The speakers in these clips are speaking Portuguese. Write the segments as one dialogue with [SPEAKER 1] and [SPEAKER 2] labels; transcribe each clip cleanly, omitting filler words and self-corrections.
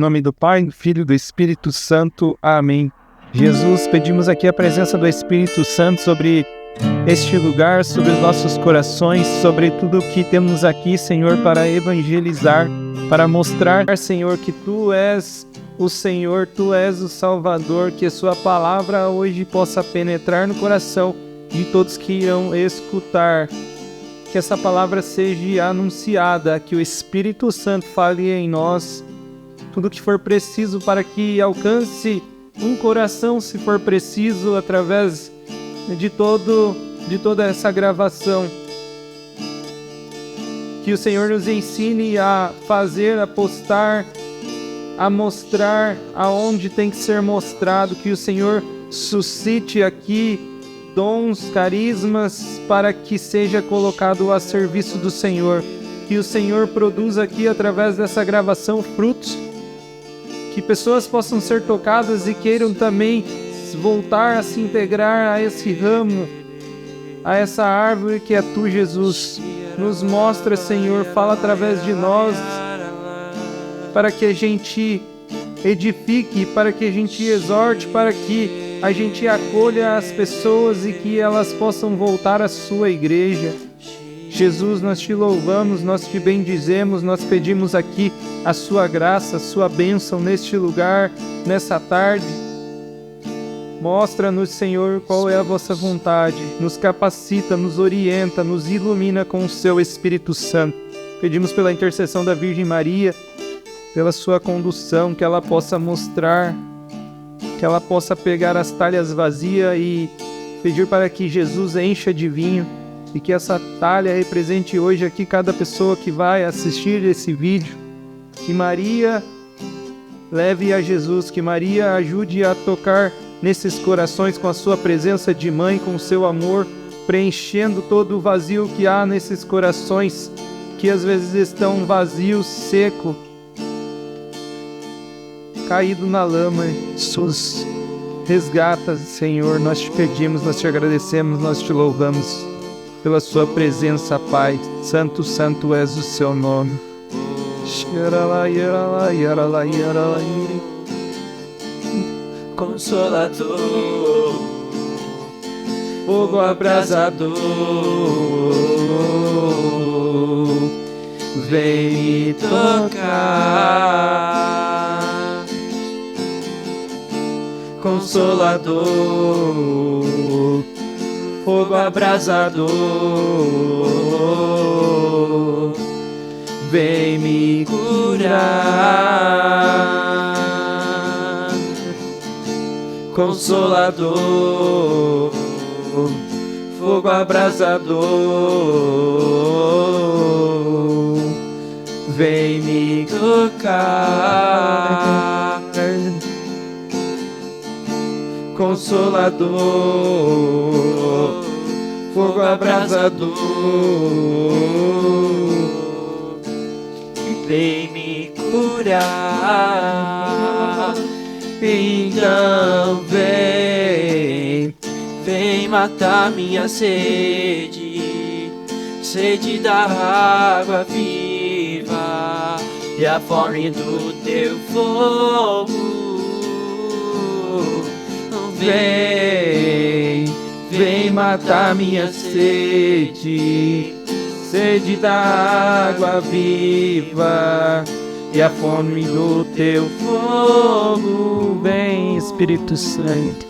[SPEAKER 1] nome do Pai, do Filho e do Espírito Santo. Amém. Jesus, pedimos aqui a presença do Espírito Santo sobre este lugar, sobre os nossos corações, sobre tudo o que temos aqui, Senhor, para evangelizar, para mostrar, Senhor, que Tu és o Senhor, Tu és o Salvador, que a Sua palavra hoje possa penetrar no coração de todos que irão escutar. Que essa palavra seja anunciada, que o Espírito Santo fale em nós tudo o que for preciso para que alcance um coração, se for preciso, através de toda essa gravação. Que o Senhor nos ensine a fazer, a postar, a mostrar aonde tem que ser mostrado, que o Senhor suscite aqui dons, carismas, para que seja colocado a serviço do Senhor. Que o Senhor produza aqui, através dessa gravação, frutos, que pessoas possam ser tocadas e queiram também voltar a se integrar a esse ramo, a essa árvore que é Tu, Jesus. Nos mostra, Senhor, fala através de nós, para que a gente edifique, para que a gente exorte, para que a gente acolha as pessoas e que elas possam voltar à Sua igreja. Jesus, nós Te louvamos, nós Te bendizemos, nós pedimos aqui a Sua graça, a Sua bênção neste lugar, nessa tarde. Mostra-nos, Senhor, qual é a Vossa vontade, nos capacita, nos orienta, nos ilumina com o Seu Espírito Santo. Pedimos pela intercessão da Virgem Maria, pela Sua condução, que ela possa mostrar, que ela possa pegar as talhas vazias e pedir para que Jesus encha de vinho e que essa talha represente hoje aqui cada pessoa que vai assistir esse vídeo. Que Maria leve a Jesus, que Maria ajude a tocar nesses corações com a Sua presença de mãe, com o Seu amor, preenchendo todo o vazio que há nesses corações, que às vezes estão vazios, seco, caído na lama. Jesus, resgata, Senhor, nós Te pedimos, nós Te agradecemos, nós Te louvamos pela Sua presença, Pai. Santo, santo és o Seu nome.
[SPEAKER 2] Consolador, fogo abrasador, vem me tocar. Consolador, fogo abrasador, vem me curar. Consolador, fogo abrasador, vem me tocar. Consolador, fogo abrasador, vem me curar. Então vem matar minha sede, sede da água viva e a fome do Teu fogo. Vem matar minha sede, sede da água viva e a fome do Teu fogo.
[SPEAKER 1] Vem, Espírito Santo.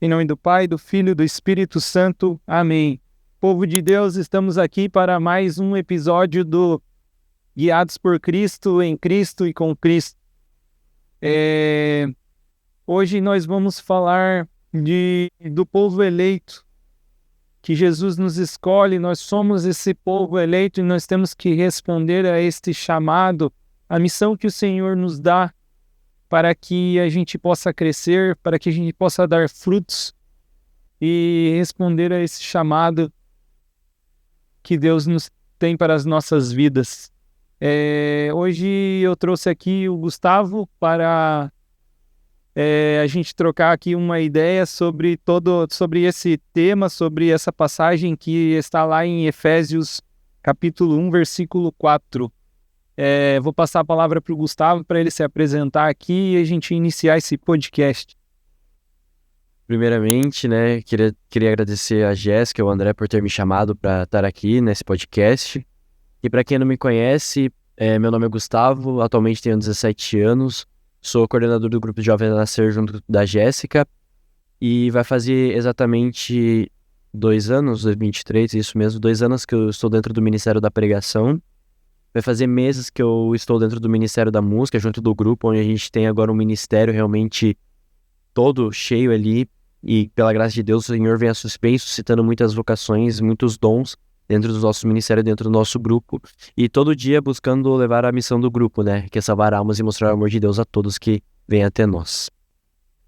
[SPEAKER 1] Em nome do Pai, do Filho e do Espírito Santo. Amém. Povo de Deus, estamos aqui para mais um episódio do Guiados por Cristo, em Cristo e com Cristo. Hoje nós vamos falar do povo eleito, que Jesus nos escolhe. Nós somos esse povo eleito e nós temos que responder a este chamado, a missão que o Senhor nos dá para que a gente possa crescer, para que a gente possa dar frutos e responder a esse chamado que Deus nos tem para as nossas vidas. Hoje eu trouxe aqui o Gustavo para a gente trocar aqui uma ideia sobre esse tema, sobre essa passagem que está lá em Efésios capítulo 1, versículo 4. Vou passar a palavra para o Gustavo para ele se apresentar aqui e a gente iniciar esse podcast.
[SPEAKER 3] Primeiramente, né, queria agradecer a Jéssica e o André por ter me chamado para estar aqui nesse podcast. E para quem não me conhece, meu nome é Gustavo, atualmente tenho 17 anos, sou coordenador do grupo de Jovens a Nascer junto da Jéssica e vai fazer exatamente 2 anos, 2023, isso mesmo, 2 anos que eu estou dentro do Ministério da Pregação. Vai fazer meses que eu estou dentro do Ministério da Música, junto do grupo, onde a gente tem agora um ministério realmente todo cheio ali, e pela graça de Deus o Senhor vem suscitando muitas vocações, muitos dons dentro do nosso ministério, dentro do nosso grupo, e todo dia buscando levar a missão do grupo, né, que é salvar almas e mostrar o amor de Deus a todos que vêm até nós.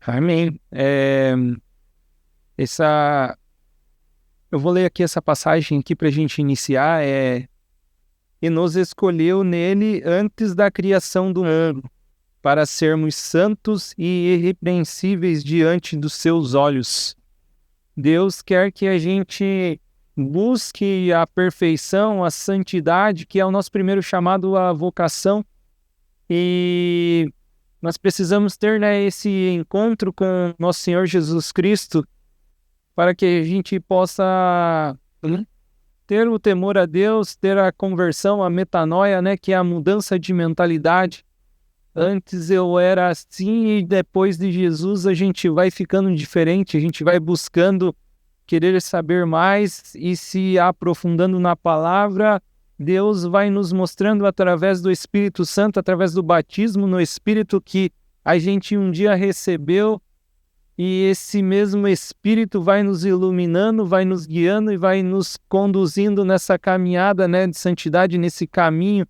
[SPEAKER 1] Amém. Eu vou ler aqui essa passagem aqui para a gente iniciar, e nos escolheu nele antes da criação do mundo, para sermos santos e irrepreensíveis diante dos seus olhos. Deus quer que a gente busque a perfeição, a santidade, que é o nosso primeiro chamado à vocação, e nós precisamos ter, né, esse encontro com nosso Senhor Jesus Cristo para que a gente possa ter o temor a Deus, ter a conversão, a metanoia, né, que é a mudança de mentalidade. Antes eu era assim e depois de Jesus a gente vai ficando diferente, a gente vai buscando querer saber mais e se aprofundando na palavra. Deus vai nos mostrando através do Espírito Santo, através do batismo no Espírito que a gente um dia recebeu, e esse mesmo Espírito vai nos iluminando, vai nos guiando e vai nos conduzindo nessa caminhada, né, de santidade, nesse caminho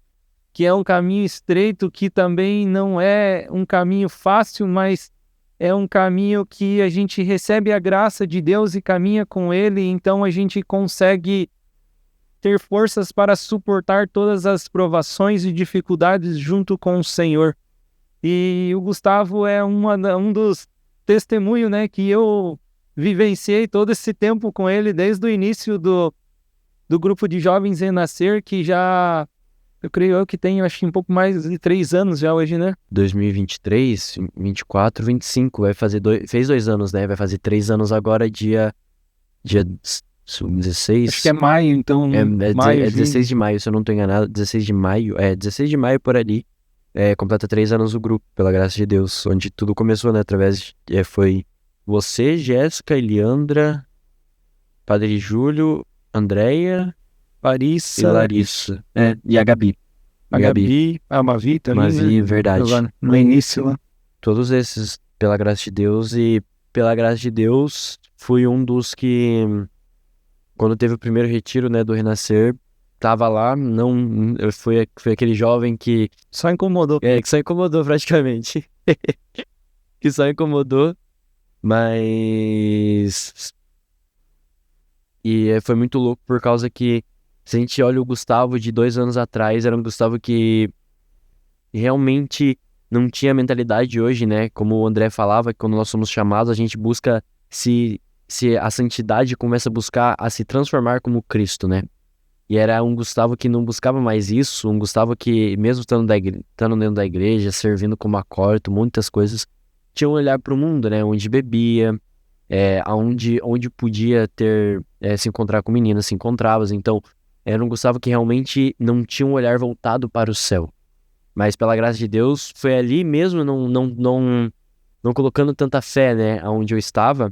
[SPEAKER 1] que é um caminho estreito, que também não é um caminho fácil, mas é um caminho que a gente recebe a graça de Deus e caminha com Ele, então a gente consegue ter forças para suportar todas as provações e dificuldades junto com o Senhor. E o Gustavo é um dos testemunhos, né, que eu vivenciei todo esse tempo com ele, desde o início do grupo de Jovens Renascer, que já... Eu creio que tem, acho que um pouco mais de 3 anos já hoje, né?
[SPEAKER 3] 2023, 24, 25, fez 2 anos, né? Vai fazer 3 anos agora, dia 16.
[SPEAKER 1] Acho que é maio, então.
[SPEAKER 3] Maio, 16 de maio, se eu não estou enganado. 16 de maio, 16 de maio por ali. Completa 3 anos o grupo, pela graça de Deus, onde tudo começou, né? Foi você, Jéssica, Eliandra, Padre Júlio, Andréia,
[SPEAKER 1] Larissa
[SPEAKER 3] e Larissa. E a Gabi.
[SPEAKER 1] A Gabi, a Mavi também,
[SPEAKER 3] Mavi,
[SPEAKER 1] né?
[SPEAKER 3] verdade.
[SPEAKER 1] No início lá.
[SPEAKER 3] Todos esses, pela graça de Deus, e pela graça de Deus, fui um dos que, quando teve o primeiro retiro, né, do Renascer, tava lá, eu fui aquele jovem que...
[SPEAKER 1] Só incomodou.
[SPEAKER 3] Que só incomodou praticamente. Que só incomodou, mas... E foi muito louco por causa que, se a gente olha o Gustavo de 2 anos atrás, era um Gustavo que realmente não tinha a mentalidade de hoje, né? Como o André falava, que quando nós somos chamados, a gente busca se a santidade começa a buscar a se transformar como Cristo, né? E era um Gustavo que não buscava mais isso, um Gustavo que, mesmo estando dentro da igreja, servindo como acólito, muitas coisas, tinha um olhar para o mundo, né? Onde bebia, onde podia se encontrar com meninas, se encontrava. Então, era um Gustavo que realmente não tinha um olhar voltado para o céu. Mas pela graça de Deus, foi ali mesmo, não colocando tanta fé, né, aonde eu estava.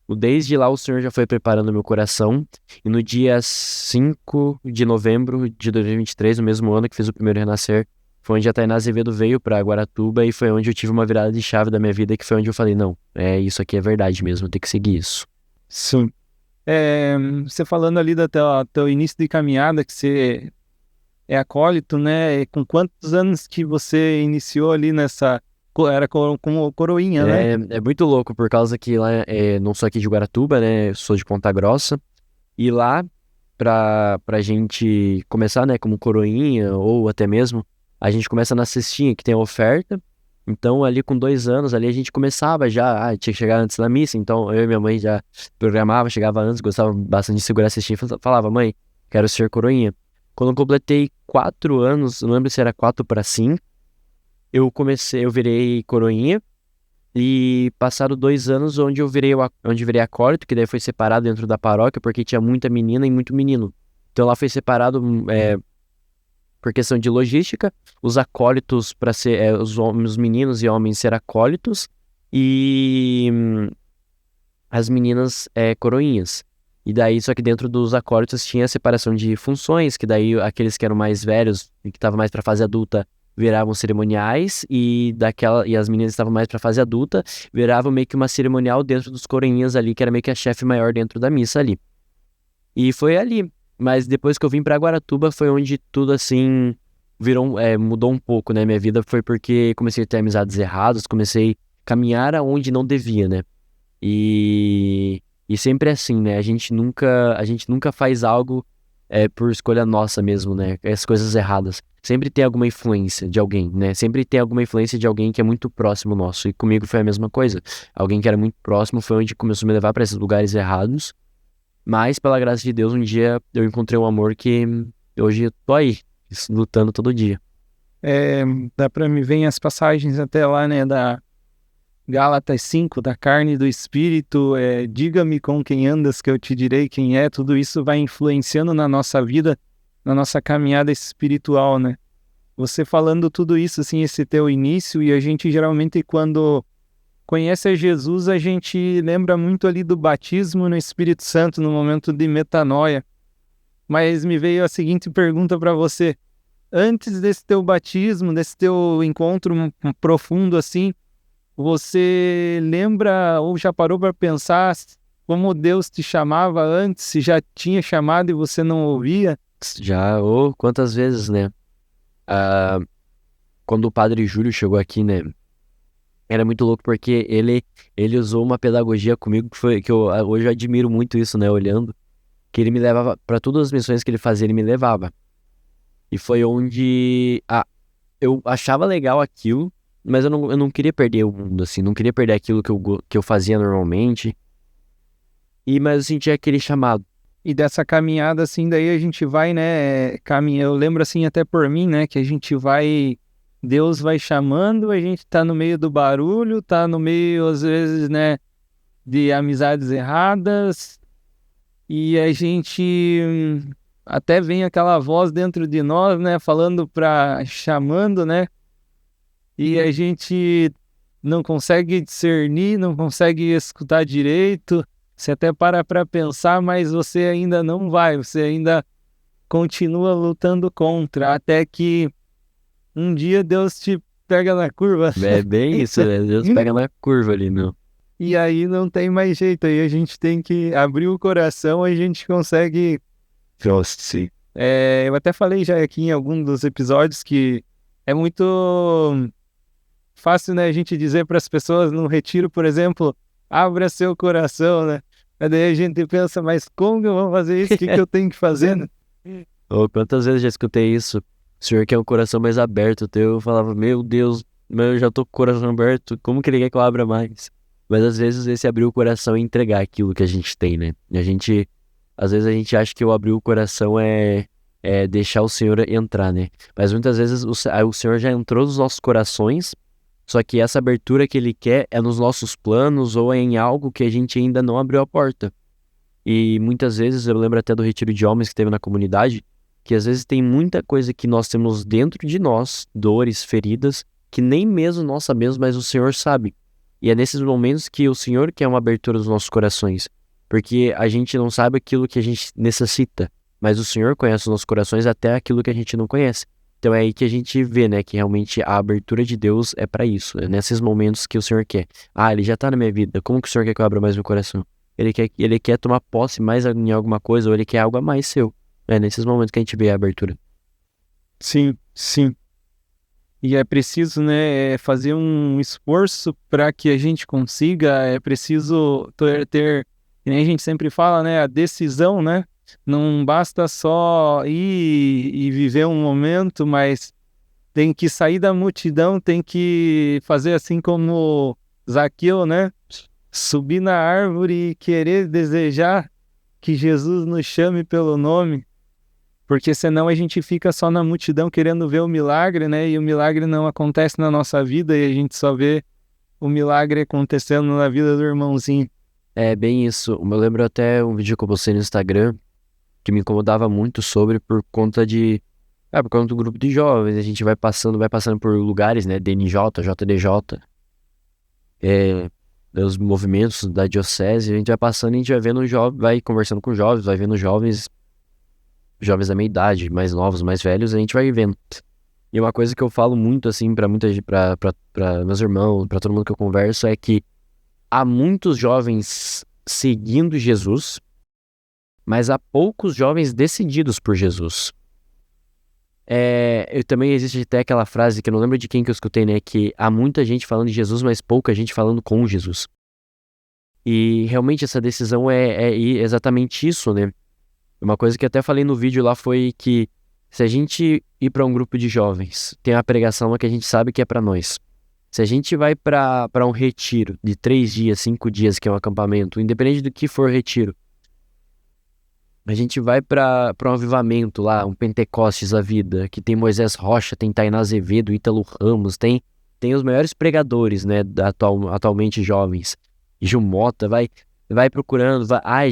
[SPEAKER 3] Desde lá o Senhor já foi preparando meu coração. E no dia 5 de novembro de 2023, no mesmo ano que fiz o primeiro Renascer, foi onde a Tainá Azevedo veio para Guaratuba, e foi onde eu tive uma virada de chave da minha vida, que foi onde eu falei, não, isso aqui é verdade mesmo, eu tenho que seguir isso.
[SPEAKER 1] Sim. Você falando ali do teu início de caminhada, que você é acólito, né? E com quantos anos que você iniciou ali nessa... Era como coroinha, né?
[SPEAKER 3] É muito louco, por causa que lá, não sou aqui de Guaratuba, né? Sou de Ponta Grossa. E lá, pra gente começar, né, como coroinha, ou até mesmo, a gente começa na cestinha, que tem a oferta, Então, ali com 2 anos, ali a gente começava já, tinha que chegar antes da missa, então eu e minha mãe já programava, chegava antes, gostava bastante de segurar assistindo, falava, mãe, quero ser coroinha. Quando eu completei 4 anos, não lembro se era 4 para 5, eu virei coroinha, e passaram 2 anos onde eu virei acólito, que daí foi separado dentro da paróquia, porque tinha muita menina e muito menino. Então lá foi separado por questão de logística, os acólitos para ser, os meninos e homens ser acólitos, e as meninas coroinhas. E daí, só que dentro dos acólitos tinha a separação de funções, que daí aqueles que eram mais velhos e que estavam mais para fase adulta viravam cerimoniais, e as meninas estavam mais para fase adulta, viravam meio que uma cerimonial dentro dos coroinhas ali, que era meio que a chefe maior dentro da missa ali. E foi ali. Mas depois que eu vim pra Guaratuba foi onde tudo assim mudou um pouco, né? Minha vida foi porque comecei a ter amizades erradas, comecei a caminhar aonde não devia, né? E sempre é assim, né? A gente nunca faz algo por escolha nossa mesmo, né? As coisas erradas. Sempre tem alguma influência de alguém, né? Sempre tem alguma influência de alguém que é muito próximo nosso. E comigo foi a mesma coisa. Alguém que era muito próximo foi onde começou a me levar pra esses lugares errados. Mas, pela graça de Deus, um dia eu encontrei um amor que hoje eu tô aí, lutando todo dia.
[SPEAKER 1] Dá para me ver as passagens até lá, né, da Gálatas 5, da carne e do espírito, diga-me com quem andas que eu te direi quem é. Tudo isso vai influenciando na nossa vida, na nossa caminhada espiritual, né? Você falando tudo isso, assim, esse teu início, e a gente geralmente quando conhece a Jesus, a gente lembra muito ali do batismo no Espírito Santo, no momento de metanoia. Mas me veio a seguinte pergunta para você. Antes desse teu batismo, desse teu encontro profundo assim, você lembra ou já parou para pensar como Deus te chamava antes, se já tinha chamado e você não ouvia?
[SPEAKER 3] Já, quantas vezes, né? Quando o Padre Júlio chegou aqui, né? Era muito louco porque ele usou uma pedagogia comigo que hoje eu admiro muito isso, né? Olhando, que ele me levava para todas as missões que ele fazia, ele me levava. E foi onde eu achava legal aquilo, mas eu não queria perder o mundo, assim, não queria perder aquilo que eu fazia normalmente. Mas eu sentia aquele chamado.
[SPEAKER 1] E dessa caminhada, assim, daí a gente vai, né, eu lembro, assim, até por mim, né, que a gente vai, Deus vai chamando, a gente tá no meio do barulho, tá no meio, às vezes, né, de amizades erradas, e a gente até vem aquela voz dentro de nós, né, chamando, né, e a gente não consegue discernir, não consegue escutar direito. Você até para pensar, mas você ainda não vai, você ainda continua lutando contra, até que um dia Deus te pega na curva.
[SPEAKER 3] É bem isso, né? Deus pega na curva ali, meu.
[SPEAKER 1] E aí não tem mais jeito, aí a gente tem que abrir o coração, a gente consegue...
[SPEAKER 3] Sim.
[SPEAKER 1] Eu até falei já aqui em algum dos episódios que é muito fácil, né, a gente dizer para as pessoas no retiro, por exemplo, abra seu coração, né? Mas daí a gente pensa, mas como que eu vou fazer isso? O que eu tenho que fazer, né?
[SPEAKER 3] Quantas vezes já escutei isso? O senhor quer um coração mais aberto, o teu. Eu falava, meu Deus, mas eu já tô com o coração aberto, como que ele quer que eu abra mais? Mas às vezes esse abrir o coração é entregar aquilo que a gente tem, né? Às vezes a gente acha que o abrir o coração é deixar o Senhor entrar, né? Mas muitas vezes o Senhor já entrou nos nossos corações, só que essa abertura que Ele quer é nos nossos planos ou é em algo que a gente ainda não abriu a porta. E muitas vezes, eu lembro até do retiro de homens que teve na comunidade, que às vezes tem muita coisa que nós temos dentro de nós, dores, feridas, que nem mesmo nós sabemos, mas o Senhor sabe. E é nesses momentos que o Senhor quer uma abertura dos nossos corações, porque a gente não sabe aquilo que a gente necessita, mas o Senhor conhece os nossos corações até aquilo que a gente não conhece. Então é aí que a gente vê, né, que realmente a abertura de Deus é para isso, é nesses momentos que o Senhor quer. Ele já tá na minha vida, como que o Senhor quer que eu abra mais meu coração? Ele quer tomar posse mais em alguma coisa, ou Ele quer algo a mais seu. É nesses momentos que a gente vê a abertura.
[SPEAKER 1] Sim, sim. E é preciso, né, fazer um esforço para que a gente consiga, é preciso ter, que nem a gente sempre fala, né, a decisão, né? Não basta só ir e viver um momento, mas tem que sair da multidão, tem que fazer assim como Zaqueu, né? Subir na árvore e querer desejar que Jesus nos chame pelo nome, porque senão a gente fica só na multidão querendo ver o milagre, né? E o milagre não acontece na nossa vida e a gente só vê o milagre acontecendo na vida do irmãozinho.
[SPEAKER 3] É bem isso. Eu lembro até um vídeo que eu postei no Instagram que me incomodava muito sobre por conta do grupo de jovens. A gente vai passando por lugares, né? DNJ, JDJ, os movimentos da diocese. A gente vai passando e a gente vai vendo vai conversando com jovens, vai vendo jovens da minha idade, mais novos, mais velhos, a gente vai vendo. E uma coisa que eu falo muito, assim, pra muita gente, pra meus irmãos, pra todo mundo que eu converso, é que há muitos jovens seguindo Jesus, mas há poucos jovens decididos por Jesus. Também existe até aquela frase, que eu não lembro de quem que eu escutei, né, que há muita gente falando de Jesus, mas pouca gente falando com Jesus. E realmente essa decisão é exatamente isso, né? Uma coisa que até falei no vídeo lá foi que se a gente ir para um grupo de jovens, tem uma pregação lá que a gente sabe que é para nós. Se a gente vai para um retiro de 3 dias, 5 dias, que é um acampamento, independente do que for retiro, a gente vai para um avivamento lá, um Pentecostes da vida, que tem Moisés Rocha, tem Tainá Azevedo, Ítalo Ramos, tem os maiores pregadores, né, atualmente jovens. Gil Mota, vai procurando,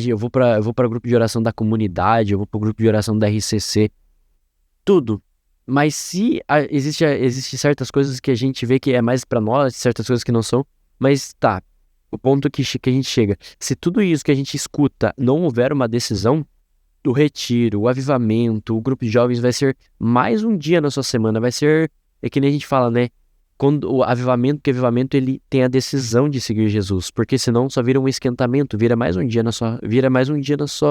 [SPEAKER 3] eu vou para grupo de oração da comunidade, eu vou para o grupo de oração da RCC, tudo. Mas se existe certas coisas que a gente vê que é mais para nós, certas coisas que não são, mas tá, o ponto que a gente chega, se tudo isso que a gente escuta não houver uma decisão, o retiro, o avivamento, o grupo de jovens vai ser mais um dia na sua semana, vai ser, é que nem a gente fala, né? Quando o avivamento ele tem a decisão de seguir Jesus, porque senão só vira um esquentamento, vira mais um dia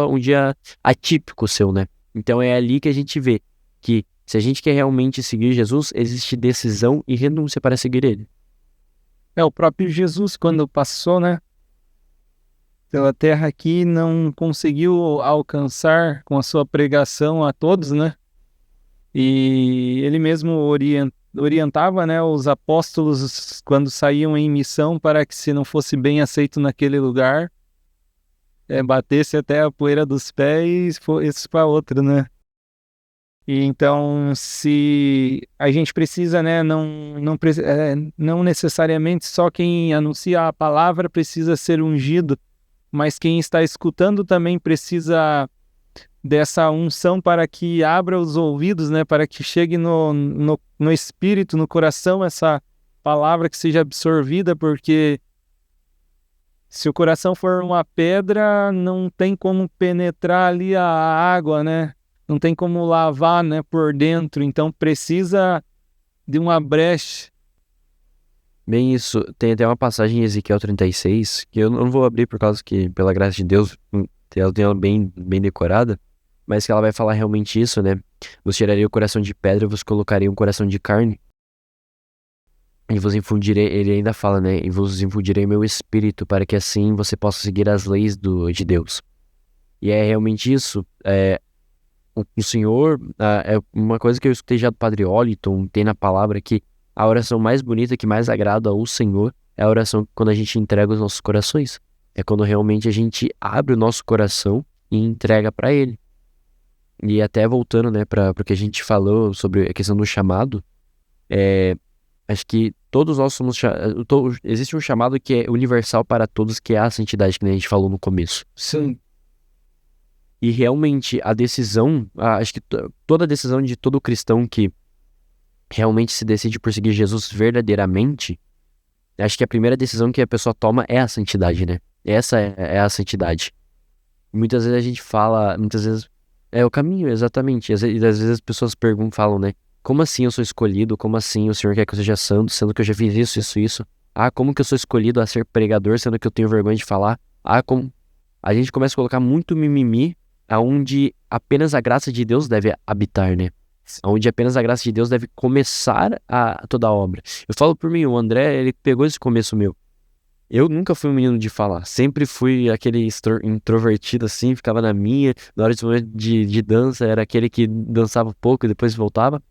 [SPEAKER 3] um dia atípico seu, né? Então é ali que a gente vê que se a gente quer realmente seguir Jesus, existe decisão e renúncia para seguir ele.
[SPEAKER 1] O próprio Jesus, quando passou, né, pela terra aqui, não conseguiu alcançar com a sua pregação a todos, né? E ele mesmo orientava, né, os apóstolos quando saíam em missão para que, se não fosse bem aceito naquele lugar, batesse até a poeira dos pés e fosse para outro, né? E então, se a gente precisa, né, não necessariamente só quem anuncia a palavra precisa ser ungido, mas quem está escutando também precisa dessa unção para que abra os ouvidos, né, para que chegue no espírito, no coração, essa palavra que seja absorvida, porque se o coração for uma pedra, não tem como penetrar ali a água, né? Não tem como lavar, né, por dentro, então precisa de uma brecha.
[SPEAKER 3] Bem isso, tem até uma passagem em Ezequiel 36, que eu não vou abrir por causa que, pela graça de Deus, ela tem ela bem decorada, mas que ela vai falar realmente isso, né? Vos tiraria o coração de pedra e vos colocaria um coração de carne. E vos infundirei, ele ainda fala, né? E vos infundirei meu espírito para que assim você possa seguir as leis de Deus. E é realmente isso. O Senhor, é uma coisa que eu escutei já do Padre Oliton, tem na palavra que a oração mais bonita, que mais agrada ao Senhor, é a oração quando a gente entrega os nossos corações. É quando realmente a gente abre o nosso coração e entrega para Ele. E até voltando, né, para o que a gente falou sobre a questão do chamado, acho que todos nós somos existe um chamado que é universal para todos, que é a santidade, que a gente falou no começo.
[SPEAKER 1] Sim.
[SPEAKER 3] E realmente a decisão, acho que toda a decisão de todo cristão que realmente se decide por seguir Jesus verdadeiramente, acho que a primeira decisão que a pessoa toma é a santidade, né? Essa é a santidade. Muitas vezes a gente fala, muitas vezes é o caminho, exatamente. E às vezes as pessoas falam, né? Como assim eu sou escolhido? Como assim o Senhor quer que eu seja santo, sendo que eu já fiz isso? Como que eu sou escolhido a ser pregador, sendo que eu tenho vergonha de falar? Como... A gente começa a colocar muito mimimi, aonde apenas a graça de Deus deve habitar, né? Onde apenas a graça de Deus deve começar toda a obra. Eu falo por mim, o André, ele pegou esse começo meu. Eu nunca fui um menino de falar, sempre fui aquele introvertido assim, ficava na minha, na hora de dança era aquele que dançava pouco e depois voltava.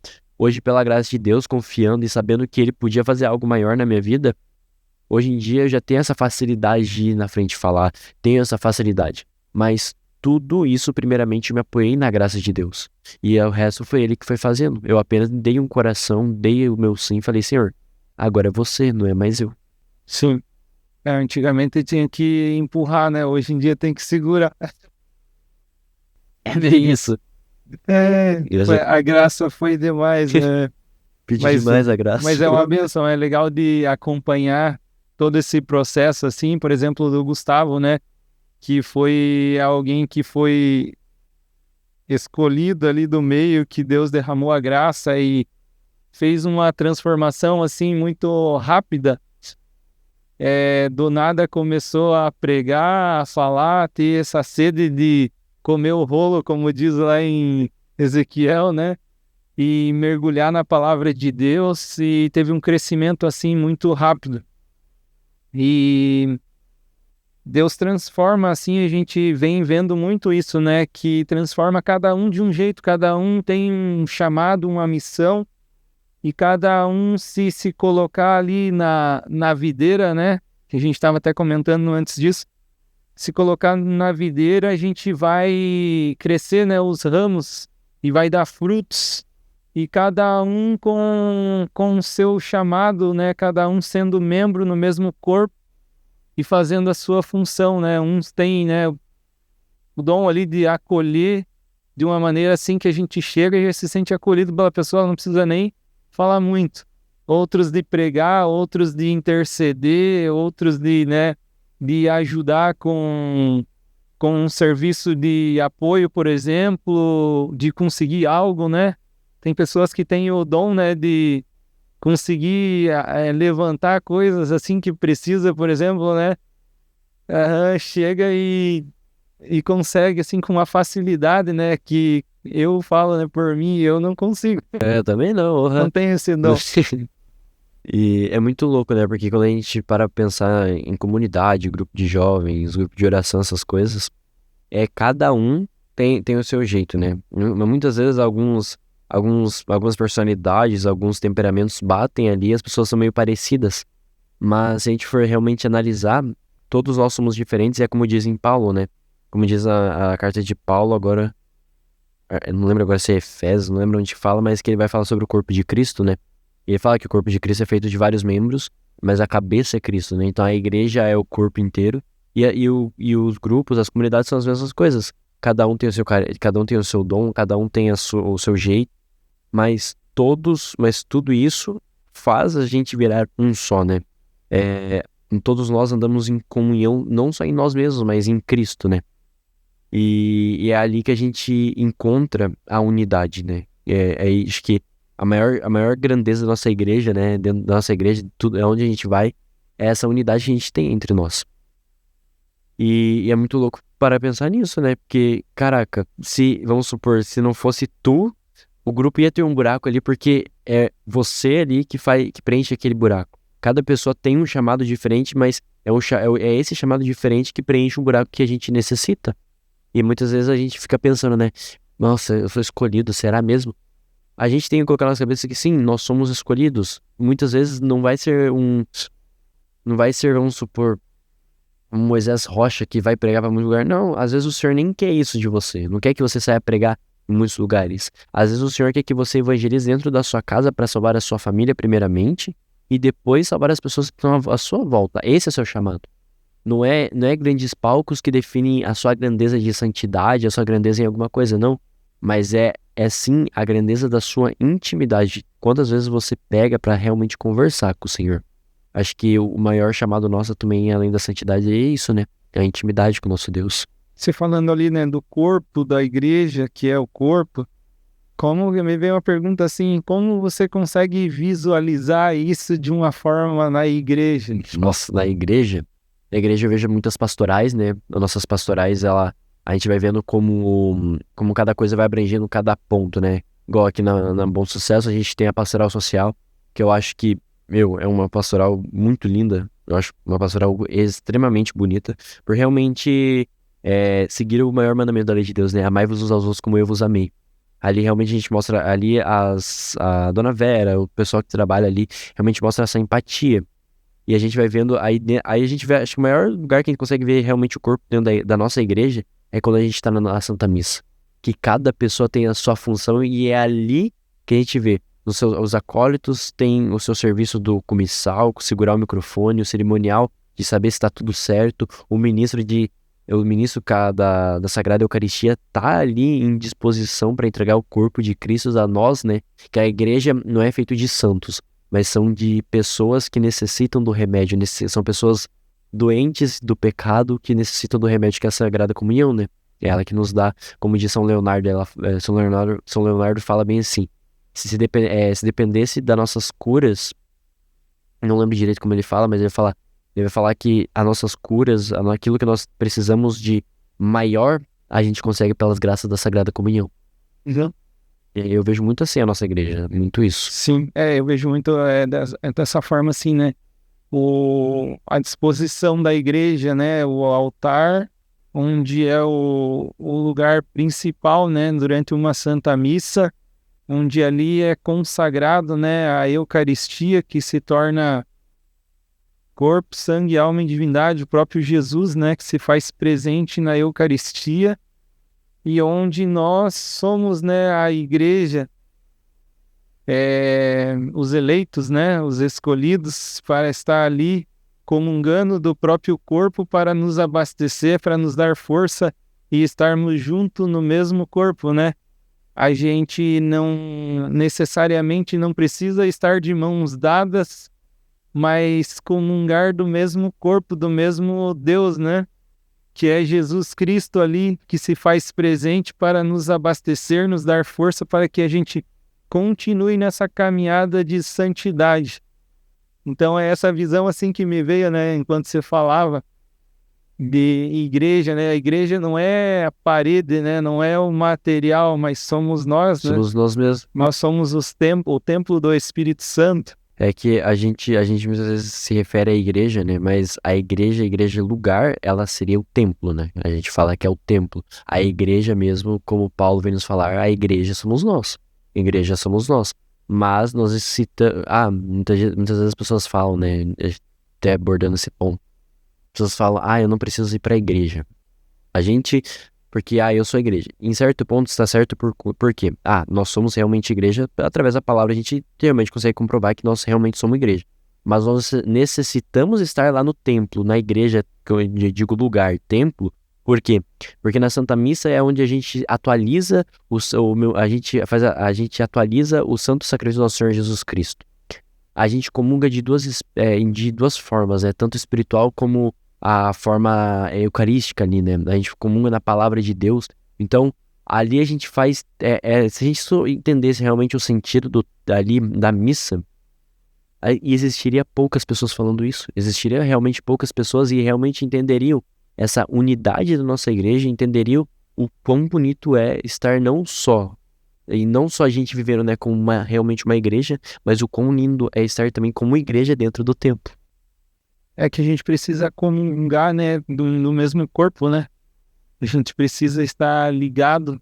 [SPEAKER 3] hoje pela graça de Deus, confiando e sabendo que Ele podia fazer algo maior na minha vida, hoje em dia eu já tenho essa facilidade de ir na frente e falar, tenho essa facilidade. Mas tudo isso, primeiramente, eu me apoiei na graça de Deus. E o resto foi Ele que foi fazendo. Eu apenas dei um coração, dei o meu sim e falei, Senhor, agora é você, não é mais eu.
[SPEAKER 1] Sim. Antigamente tinha que empurrar, né? Hoje em dia tem que segurar.
[SPEAKER 3] É bem isso.
[SPEAKER 1] A graça foi demais, né?
[SPEAKER 3] Pedi
[SPEAKER 1] Mas-
[SPEAKER 3] demais a graça.
[SPEAKER 1] Mas é uma bênção, é legal de acompanhar todo esse processo, assim, por exemplo, do Gustavo, né? Que foi alguém que foi escolhido ali do meio, que Deus derramou a graça e fez uma transformação, assim, muito rápida. Do nada começou a pregar, a falar, a ter essa sede de comer o rolo, como diz lá em Ezequiel, né? E mergulhar na palavra de Deus, e teve um crescimento assim muito rápido. E Deus transforma assim, a gente vem vendo muito isso, né? Que transforma cada um de um jeito, cada um tem um chamado, uma missão, e cada um se colocar ali na videira, né? Que a gente estava até comentando antes disso. Se colocar na videira, a gente vai crescer, né? Os ramos, e vai dar frutos. E cada um com o seu chamado, né? Cada um sendo membro no mesmo corpo e fazendo a sua função, né? Uns têm, né, o dom ali de acolher de uma maneira assim que a gente chega e já se sente acolhido pela pessoa, não precisa nem falar muito. Outros de pregar, outros de interceder, outros de, né, de ajudar com um serviço de apoio, por exemplo, de conseguir algo, né? Tem pessoas que têm o dom, né, de conseguir levantar coisas assim que precisa, por exemplo, né? Chega e consegue assim com uma facilidade, né? Que eu falo, né, por mim, eu não consigo,
[SPEAKER 3] Eu também não,
[SPEAKER 1] não tenho esse dom.
[SPEAKER 3] E é muito louco, né? Porque quando a gente para pra pensar em comunidade, grupo de jovens, grupo de oração, essas coisas, cada um tem o seu jeito, né? Muitas vezes algumas personalidades, alguns temperamentos batem ali, as pessoas são meio parecidas. Mas se a gente for realmente analisar, todos nós somos diferentes, e é como diz em Paulo, né? Como diz a carta de Paulo agora, eu não lembro agora se é Efésios, não lembro onde fala, mas que ele vai falar sobre o corpo de Cristo, né? E ele fala que o corpo de Cristo é feito de vários membros, mas a cabeça é Cristo, né? Então a igreja é o corpo inteiro, e os grupos, as comunidades são as mesmas coisas. Cada um tem o seu dom, cada um tem o seu jeito, mas tudo isso faz a gente virar um só, né? Todos nós andamos em comunhão, não só em nós mesmos, mas em Cristo, né? E é ali que a gente encontra a unidade, né? Acho que a maior grandeza da nossa igreja, né? Dentro da nossa igreja, tudo é onde a gente vai, é essa unidade que a gente tem entre nós. E é muito louco para pensar nisso, né? Porque, caraca, vamos supor, se não fosse tu, o grupo ia ter um buraco ali, porque é você ali que preenche aquele buraco. Cada pessoa tem um chamado diferente, mas é esse chamado diferente que preenche um buraco que a gente necessita. E muitas vezes a gente fica pensando, né? Nossa, eu sou escolhido, será mesmo? A gente tem que colocar na nossa cabeça que sim, nós somos escolhidos. Muitas vezes não vai ser, vamos supor, um Moisés Rocha que vai pregar para muito lugar. Não, às vezes o Senhor nem quer isso de você. Não quer que você saia pregar em muitos lugares. Às vezes o Senhor quer que você evangelize dentro da sua casa para salvar a sua família primeiramente, e depois salvar as pessoas que estão à sua volta. Esse é o seu chamado. Não é grandes palcos que definem a sua grandeza de santidade, a sua grandeza em alguma coisa, não. Mas é sim a grandeza da sua intimidade. Quantas vezes você pega para realmente conversar com o Senhor? Acho que o maior chamado nosso também, além da santidade, é isso, né? É a intimidade com o nosso Deus.
[SPEAKER 1] Você falando ali, né, do corpo da igreja, que é o corpo, me veio uma pergunta assim, como você consegue visualizar isso de uma forma na igreja?
[SPEAKER 3] Nossa, na igreja eu vejo muitas pastorais, né? As nossas pastorais, a gente vai vendo como cada coisa vai abrangendo cada ponto, né? Igual aqui na Bom Sucesso, a gente tem a pastoral social, que eu acho que, é uma pastoral muito linda. Eu acho uma pastoral extremamente bonita, por realmente seguir o maior mandamento da lei de Deus, né? Amai-vos uns aos outros como eu vos amei. Ali realmente a gente mostra ali a Dona Vera, o pessoal que trabalha ali, realmente mostra essa empatia. E a gente vai vendo, aí a gente vê, acho que o maior lugar que a gente consegue ver realmente o corpo dentro da nossa igreja é quando a gente tá na Santa Missa. Que cada pessoa tem a sua função e é ali que a gente vê. Os acólitos têm o seu serviço do comissal, segurar o microfone, o cerimonial, de saber se está tudo certo. O ministro da Sagrada Eucaristia tá ali em disposição para entregar o corpo de Cristo a nós, né? Que a igreja não é feita de santos, mas são de pessoas que necessitam do remédio, são pessoas doentes do pecado que necessitam do remédio que é a Sagrada Comunhão, né? É ela que nos dá, como diz São Leonardo, São Leonardo fala bem assim, se dependesse das nossas curas, não lembro direito como ele fala, mas ele vai falar que as nossas curas, aquilo que nós precisamos de maior, a gente consegue pelas graças da Sagrada Comunhão.
[SPEAKER 1] Uhum.
[SPEAKER 3] E aí eu vejo muito assim a nossa igreja, muito isso.
[SPEAKER 1] Sim, eu vejo muito dessa forma assim, né? A disposição da igreja, né? O altar, onde é o lugar principal, né? Durante uma Santa Missa, onde ali é consagrado, né? A Eucaristia, que se torna corpo, sangue, alma e divindade, o próprio Jesus, né? Que se faz presente na Eucaristia, e onde nós somos, né? A igreja, os eleitos, né, os escolhidos para estar ali comungando do próprio corpo para nos abastecer, para nos dar força e estarmos juntos no mesmo corpo, né? A gente não necessariamente não precisa estar de mãos dadas, mas comungar do mesmo corpo, do mesmo Deus, né? Que é Jesus Cristo ali, que se faz presente para nos abastecer, nos dar força para que a gente continue nessa caminhada de santidade. Então é essa visão assim que me veio, né, enquanto você falava de igreja, né? A igreja não é a parede, né? Não é o material, mas somos nós, né?
[SPEAKER 3] Somos nós mesmos.
[SPEAKER 1] Nós somos o templo do Espírito Santo.
[SPEAKER 3] É que a gente muitas vezes se refere à igreja, né? Mas a igreja lugar, ela seria o templo, né? A gente fala que é o templo. A igreja mesmo, como Paulo vem nos falar, a igreja somos nós. Igreja somos nós. Mas nós necessitamos... muitas vezes as pessoas falam, né? Até abordando esse ponto. As pessoas falam, eu não preciso ir pra igreja. Porque, eu sou igreja. Em certo ponto está certo por quê? Nós somos realmente igreja. Através da palavra a gente realmente consegue comprovar que nós realmente somos igreja. Mas nós necessitamos estar lá no templo, na igreja, que eu digo lugar, templo. Por quê? Porque na Santa Missa é onde a gente atualiza a gente atualiza o Santo Sacrifício do nosso Senhor Jesus Cristo. A gente comunga de duas formas, né? Tanto espiritual como a forma eucarística ali, né? A gente comunga na palavra de Deus. Então, ali a gente faz... se a gente só entendesse realmente o sentido ali da missa, existiria poucas pessoas falando isso. Existiria realmente poucas pessoas e realmente entenderiam essa unidade da nossa igreja, entenderiam o quão bonito é estar não só a gente vivendo, né, como realmente uma igreja, mas o quão lindo é estar também como igreja dentro do templo.
[SPEAKER 1] É que a gente precisa comungar, né, do mesmo corpo, né? A gente precisa estar ligado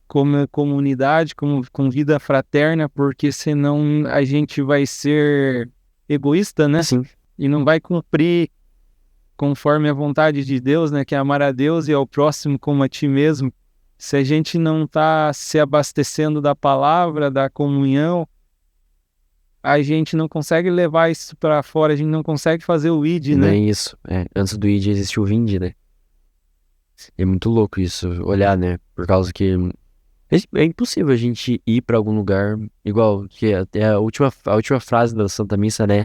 [SPEAKER 1] como comunidade, com vida fraterna, porque senão a gente vai ser egoísta, né?
[SPEAKER 3] Sim.
[SPEAKER 1] E não vai cumprir conforme a vontade de Deus, né? Que é amar a Deus e ao próximo como a ti mesmo. Se a gente não está se abastecendo da palavra, da comunhão, a gente não consegue levar isso para fora, a gente não consegue fazer o ID, né?
[SPEAKER 3] Nem isso. Antes do ID existe o Vinde, né? É muito louco isso, olhar, né? Por causa que é impossível a gente ir pra algum lugar igual que a última frase da Santa Missa, né?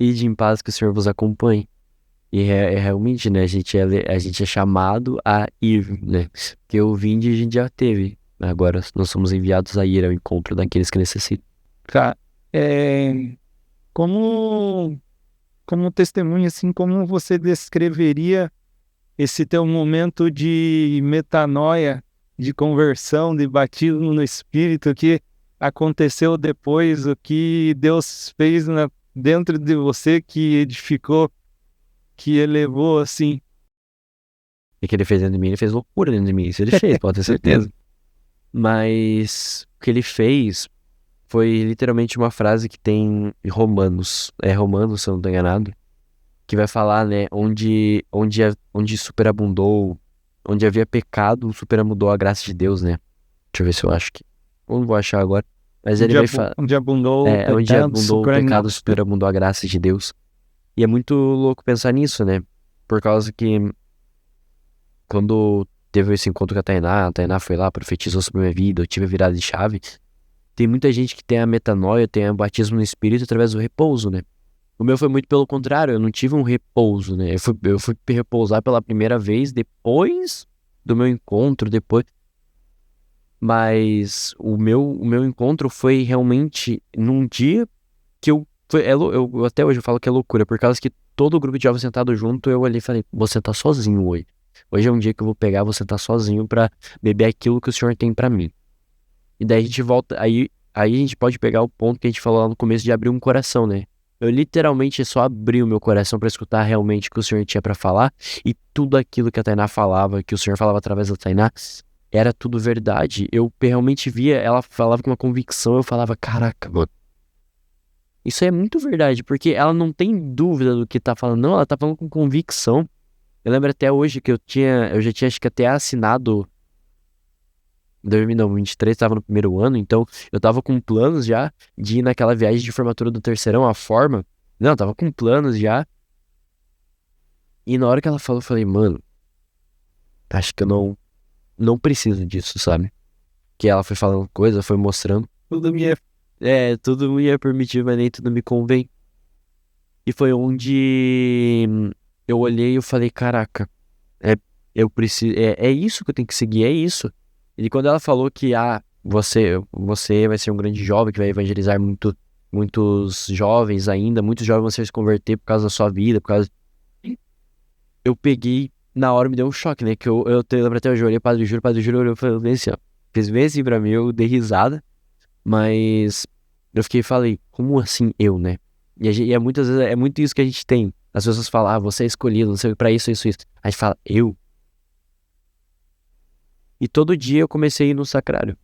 [SPEAKER 3] Ide em paz que o Senhor vos acompanhe. E realmente, né? A gente é chamado a ir, né? Porque o Vinde a gente já teve. Agora nós somos enviados a ir ao encontro daqueles que necessitam.
[SPEAKER 1] Cara, como testemunha, assim, como você descreveria esse teu momento de metanoia, de conversão, de batismo no Espírito, que aconteceu depois, o que Deus fez dentro de você, que edificou, que elevou, assim?
[SPEAKER 3] E o que ele fez dentro de mim, ele fez loucura dentro de mim. Isso ele fez, pode ter certeza. Mas o que ele fez foi literalmente uma frase que tem em Romanos. É Romanos, se eu não tô enganado. Que vai falar, né? Onde superabundou, onde havia pecado, superabundou a graça de Deus, né? Deixa eu ver se eu acho que. Eu não vou achar agora. Mas ele vai falar.
[SPEAKER 1] Onde abundou o
[SPEAKER 3] Onde
[SPEAKER 1] pecado,
[SPEAKER 3] abundou o pecado, superabundou a graça de Deus. E é muito louco pensar nisso, né? Por causa que quando teve esse encontro com a Tainá foi lá, profetizou sobre a minha vida, eu tive a virada de chave. Tem muita gente que tem a metanoia, tem o batismo no Espírito através do repouso, né? O meu foi muito pelo contrário, eu não tive um repouso, né? Eu fui repousar pela primeira vez depois do meu encontro, depois. Mas o meu encontro foi realmente num dia que eu até hoje eu falo que é loucura, por causa que todo o grupo de jovens sentado junto, eu olhei e falei, vou sentar sozinho hoje. Hoje é um dia que eu vou sentar sozinho pra beber aquilo que o Senhor tem pra mim. E daí a gente volta, aí a gente pode pegar o ponto que a gente falou lá no começo de abrir um coração, né? Eu literalmente só abri o meu coração pra escutar realmente o que o Senhor tinha pra falar, e tudo aquilo que a Tainá falava, que o Senhor falava através da Tainá, era tudo verdade. Eu realmente via, ela falava com uma convicção, eu falava, caraca, mano. Isso é muito verdade, porque ela não tem dúvida do que tá falando, não, ela tá falando com convicção. Eu lembro até hoje que eu já tinha acho que até assinado, em 2023, tava no primeiro ano, então eu tava com planos já de ir naquela viagem de formatura do terceirão, a forma. Não, eu tava com planos já. E na hora que ela falou, eu falei, mano, acho que eu não preciso disso, sabe? Que ela foi falando coisa, foi mostrando. Tudo me é permitido, mas nem tudo me convém. E foi onde eu olhei e eu falei, caraca, eu preciso, é isso que eu tenho que seguir, é isso. E quando ela falou que você vai ser um grande jovem que vai evangelizar muitos jovens ainda, muitos jovens vão se converter por causa da sua vida, por causa. Eu peguei, na hora me deu um choque, né? Que eu lembro até hoje, eu olhei o Padre Júlio olhou e falou bem assim, ó. Fez bem assim pra mim, eu dei risada, mas eu falei, como assim eu, né? E muitas vezes é muito isso que a gente tem. As pessoas falam, você é escolhido, não sei, pra isso. A gente fala, eu. E todo dia eu comecei a ir no sacrário.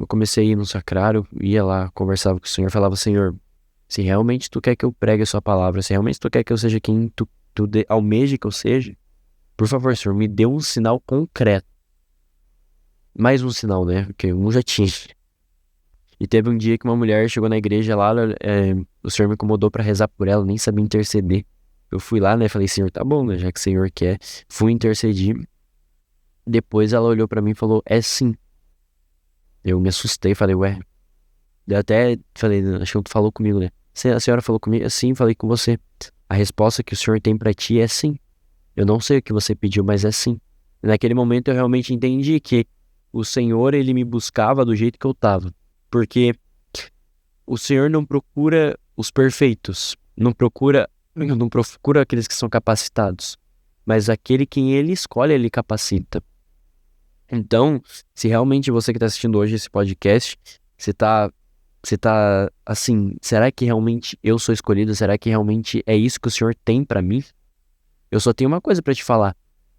[SPEAKER 3] Ia lá, conversava com o Senhor, falava, Senhor, se realmente tu quer que eu pregue a sua palavra, se realmente tu quer que eu seja quem tu almeja que eu seja, por favor, Senhor, me dê um sinal concreto. Mais um sinal, né? Porque um já tinha. E teve um dia que uma mulher chegou na igreja lá, o Senhor me incomodou pra rezar por ela, nem sabia interceder. Eu fui lá, né? Falei, Senhor, tá bom, né? Já que o Senhor quer. Fui intercedir. Depois ela olhou pra mim e falou, é sim. Eu me assustei, falei, ué. Eu até falei, acho que tu falou comigo, né? A senhora falou comigo? Sim, falei com você. A resposta que o Senhor tem pra ti é sim. Eu não sei o que você pediu, mas é sim. E naquele momento eu realmente entendi que o Senhor, ele me buscava do jeito que eu tava. Porque o Senhor não procura os perfeitos. Não procura aqueles que são capacitados. Mas aquele quem ele escolhe, ele capacita. Então, se realmente você que está assistindo hoje esse podcast, você tá assim, será que realmente eu sou escolhido? Será que realmente é isso que o Senhor tem pra mim? Eu só tenho uma coisa pra te falar.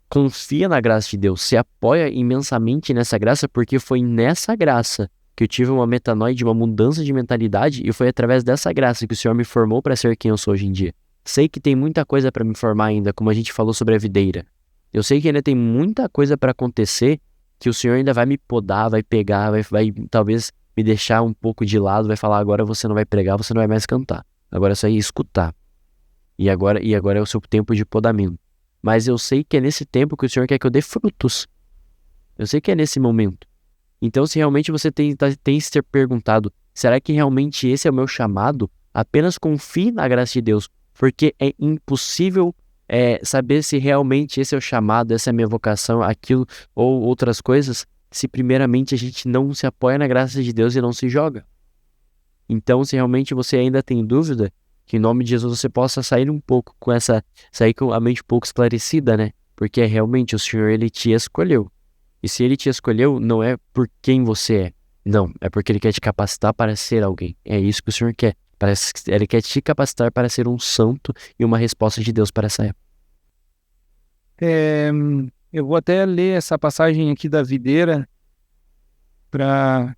[SPEAKER 3] Confia na graça de Deus, se apoia imensamente nessa graça, porque foi nessa graça que eu tive uma metanoia, uma mudança de mentalidade, e foi através dessa graça que o Senhor me formou pra ser quem eu sou hoje em dia. Sei que tem muita coisa pra me formar ainda, como a gente falou sobre a videira. Eu sei que ainda tem muita coisa pra acontecer, que o Senhor ainda vai me podar, vai pegar, vai talvez me deixar um pouco de lado, vai falar, agora você não vai pregar, você não vai mais cantar. Agora é só ir escutar. E agora é o seu tempo de podamento. Mas eu sei que é nesse tempo que o Senhor quer que eu dê frutos. Eu sei que é nesse momento. Então, se realmente você tem se perguntado, será que realmente esse é o meu chamado? Apenas confie na graça de Deus, porque é impossível saber se realmente esse é o chamado, essa é a minha vocação, aquilo ou outras coisas, se primeiramente a gente não se apoia na graça de Deus e não se joga. Então, se realmente você ainda tem dúvida, que em nome de Jesus você possa sair com a mente um pouco esclarecida, né? Porque realmente o Senhor, ele te escolheu. E se ele te escolheu, não é por quem você é. Não, é porque ele quer te capacitar para ser alguém. É isso que o Senhor quer. Ele quer te capacitar para ser um santo e uma resposta de Deus para essa época.
[SPEAKER 1] Eu vou até ler essa passagem aqui da videira, para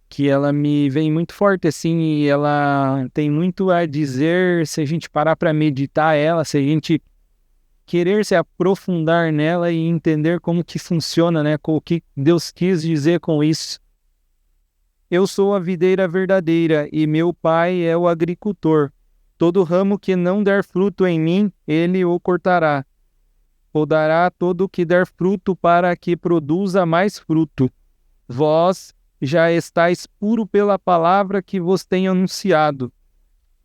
[SPEAKER 1] que ela me vem muito forte, assim, e ela tem muito a dizer se a gente parar para meditar ela, se a gente querer se aprofundar nela e entender como que funciona, né, com o que Deus quis dizer com isso. Eu sou a videira verdadeira e meu pai é o agricultor. Todo ramo que não der fruto em mim, ele o cortará. Podará todo o que der fruto para que produza mais fruto. Vós já estáis puro pela palavra que vos tenho anunciado.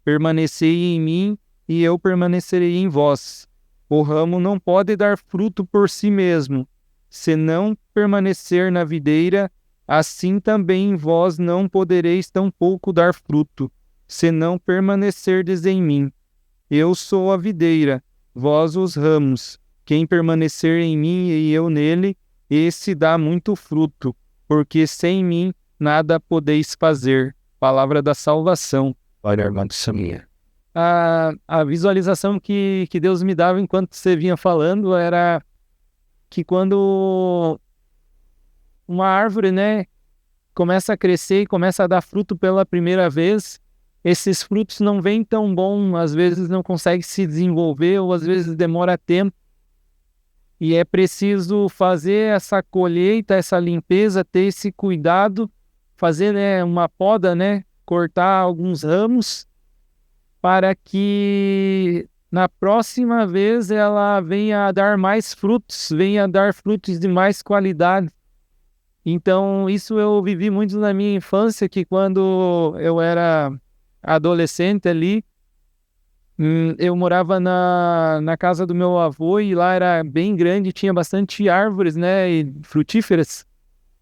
[SPEAKER 1] Permanecei em mim e eu permanecerei em vós. O ramo não pode dar fruto por si mesmo. Se não permanecer na videira, assim também vós não podereis tampouco dar fruto, se não permanecerdes em mim. Eu sou a videira, vós os ramos. Quem permanecer em mim e eu nele, esse dá muito fruto, porque sem mim nada podeis fazer. Palavra da salvação.
[SPEAKER 3] Olha, irmão, minha.
[SPEAKER 1] A visualização que Deus me dava enquanto você vinha falando era que quando uma árvore, né, começa a crescer e começa a dar fruto pela primeira vez, esses frutos não vêm tão bom, às vezes não consegue se desenvolver ou às vezes demora tempo. E é preciso fazer essa colheita, essa limpeza, ter esse cuidado, fazer, né, uma poda, né, cortar alguns ramos para que na próxima vez ela venha a dar mais frutos, venha a dar frutos de mais qualidade. Então, isso eu vivi muito na minha infância, que quando eu era adolescente ali, eu morava na casa do meu avô e lá era bem grande, tinha bastante árvores, né, e frutíferas.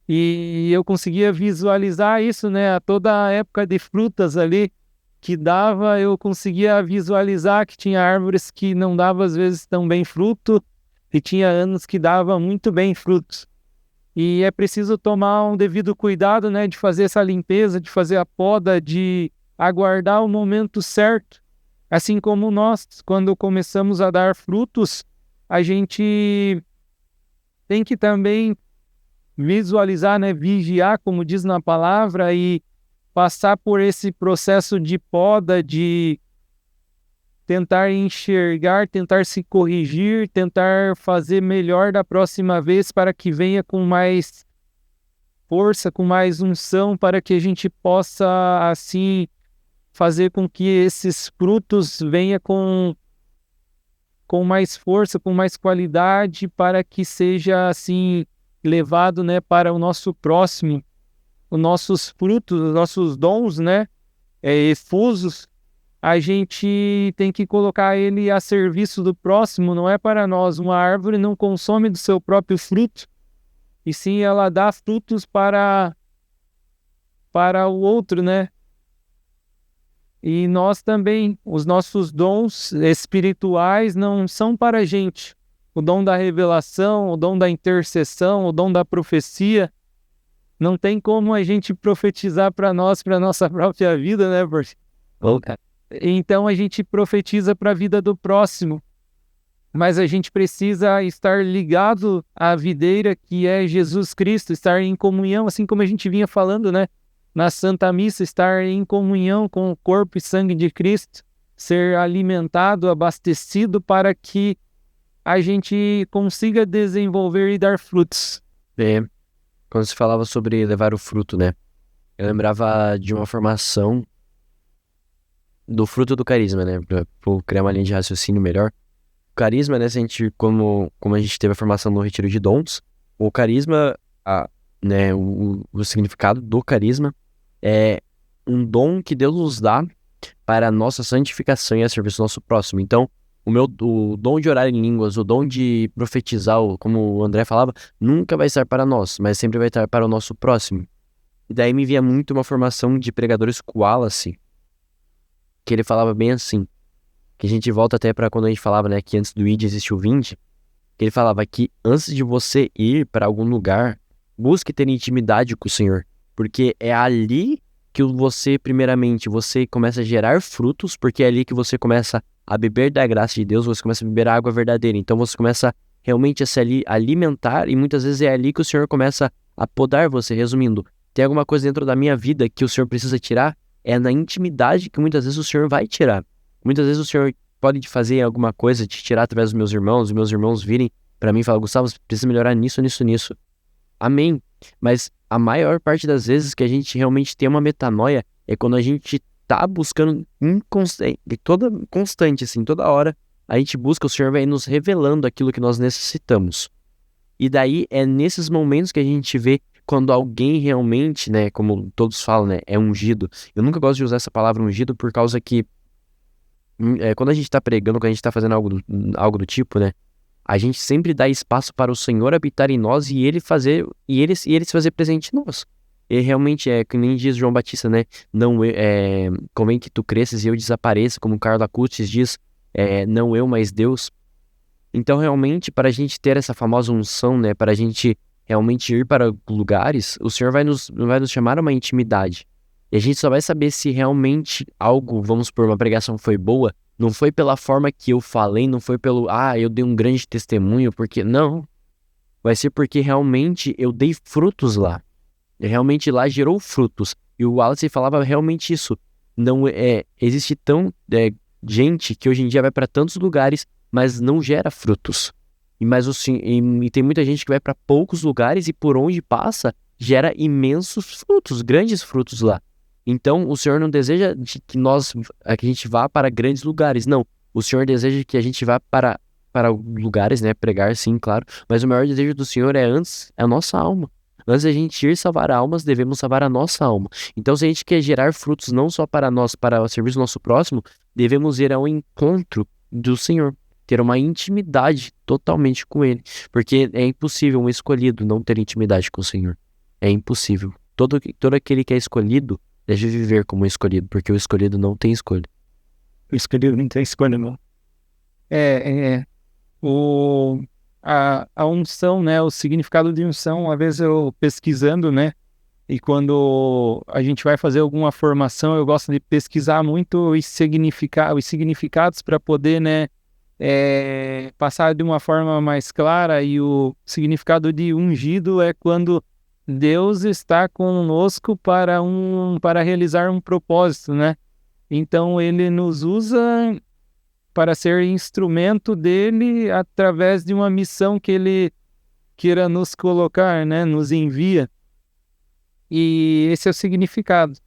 [SPEAKER 1] E eu conseguia visualizar isso, né, a toda a época de frutas ali que dava, eu conseguia visualizar que tinha árvores que não davam às vezes tão bem fruto e tinha anos que dava muito bem frutos. E é preciso tomar um devido cuidado, né, de fazer essa limpeza, de fazer a poda, de aguardar o momento certo. Assim como nós, quando começamos a dar frutos, a gente tem que também visualizar, né, vigiar, como diz na palavra, e passar por esse processo de poda, de tentar enxergar, tentar se corrigir, tentar fazer melhor da próxima vez para que venha com mais força, com mais unção, para que a gente possa, assim, fazer com que esses frutos venham com mais força, com mais qualidade, para que seja, assim, levado, né, para o nosso próximo. Os nossos frutos, os nossos dons, né, efusos, a gente tem que colocar ele a serviço do próximo, não é para nós. Uma árvore não consome do seu próprio fruto, e sim ela dá frutos para o outro, né? E nós também, os nossos dons espirituais não são para a gente. O dom da revelação, o dom da intercessão, o dom da profecia, não tem como a gente profetizar para nós, para a nossa própria vida, né, porque então a gente profetiza para a vida do próximo. Mas a gente precisa estar ligado à videira que é Jesus Cristo, estar em comunhão, assim como a gente vinha falando, né? Na Santa Missa, estar em comunhão com o corpo e sangue de Cristo, ser alimentado, abastecido para que a gente consiga desenvolver e dar frutos.
[SPEAKER 3] Quando se falava sobre levar o fruto, né? Eu lembrava de uma formação do fruto do carisma, né? Pra criar uma linha de raciocínio melhor. O carisma, né? Se a gente, como a gente teve a formação no Retiro de Dons, o carisma, né? O significado do carisma é um dom que Deus nos dá para a nossa santificação e a serviço do nosso próximo. Então, o dom de orar em línguas, o dom de profetizar, como o André falava, nunca vai estar para nós, mas sempre vai estar para o nosso próximo. E daí me via muito uma formação de pregadores Wallace, que ele falava bem assim, que a gente volta até para quando a gente falava, né, que antes do ID existe o Vinde, que ele falava que antes de você ir para algum lugar, busque ter intimidade com o Senhor, porque é ali que primeiramente, você começa a gerar frutos, porque é ali que você começa a beber da graça de Deus, você começa a beber a água verdadeira. Então você começa realmente a se alimentar, e muitas vezes é ali que o Senhor começa a podar você. Resumindo, tem alguma coisa dentro da minha vida que o Senhor precisa tirar, é na intimidade que muitas vezes o Senhor vai tirar. Muitas vezes o Senhor pode fazer alguma coisa, te tirar através dos meus irmãos, os meus irmãos virem para mim e falar: Gustavo, você precisa melhorar nisso, nisso, nisso. Amém. Mas a maior parte das vezes que a gente realmente tem uma metanoia é quando a gente tá buscando constante, assim, toda hora a gente busca, o Senhor vai nos revelando aquilo que nós necessitamos. E daí é nesses momentos que a gente vê quando alguém realmente, né, como todos falam, né, é ungido. Eu nunca gosto de usar essa palavra ungido por causa que quando a gente tá pregando, quando a gente tá fazendo algo do tipo, né, a gente sempre dá espaço para o Senhor habitar em nós e ele se fazer presente em nós. E realmente é que nem diz João Batista, né? Não, convém que tu cresças e eu desapareça, como Carlo Acutis diz, não eu, mas Deus. Então, realmente, para a gente ter essa famosa unção, né? Para a gente realmente ir para lugares, o Senhor vai nos chamar a uma intimidade. E a gente só vai saber se realmente algo, vamos supor, uma pregação foi boa, não foi pela forma que eu falei, não foi pelo, eu dei um grande testemunho, porque não. Vai ser porque realmente eu dei frutos lá. Realmente lá gerou frutos. E o Wallace falava realmente isso. Não existe gente que hoje em dia vai para tantos lugares, mas não gera frutos. E tem muita gente que vai para poucos lugares e por onde passa gera imensos frutos, grandes frutos lá. Então o Senhor não deseja que a gente vá para grandes lugares, não. O Senhor deseja que a gente vá para lugares, né, pregar, sim, claro. Mas o maior desejo do Senhor é a nossa alma. Antes de a gente ir salvar almas, devemos salvar a nossa alma. Então, se a gente quer gerar frutos não só para nós, para o serviço do nosso próximo, devemos ir ao encontro do Senhor, ter uma intimidade totalmente com Ele. Porque é impossível um escolhido não ter intimidade com o Senhor. É impossível. Todo aquele que é escolhido deve viver como escolhido, porque o escolhido não tem escolha.
[SPEAKER 1] O escolhido não tem escolha, não. A unção, né, o significado de unção, uma vez eu pesquisando, né, e quando a gente vai fazer alguma formação, eu gosto de pesquisar muito os significados para poder, né, passar de uma forma mais clara. E o significado de ungido é quando Deus está conosco para realizar um propósito, né? Então ele nos usa para ser instrumento dele através de uma missão que ele queira nos colocar, né? Nos envia. E esse é o significado.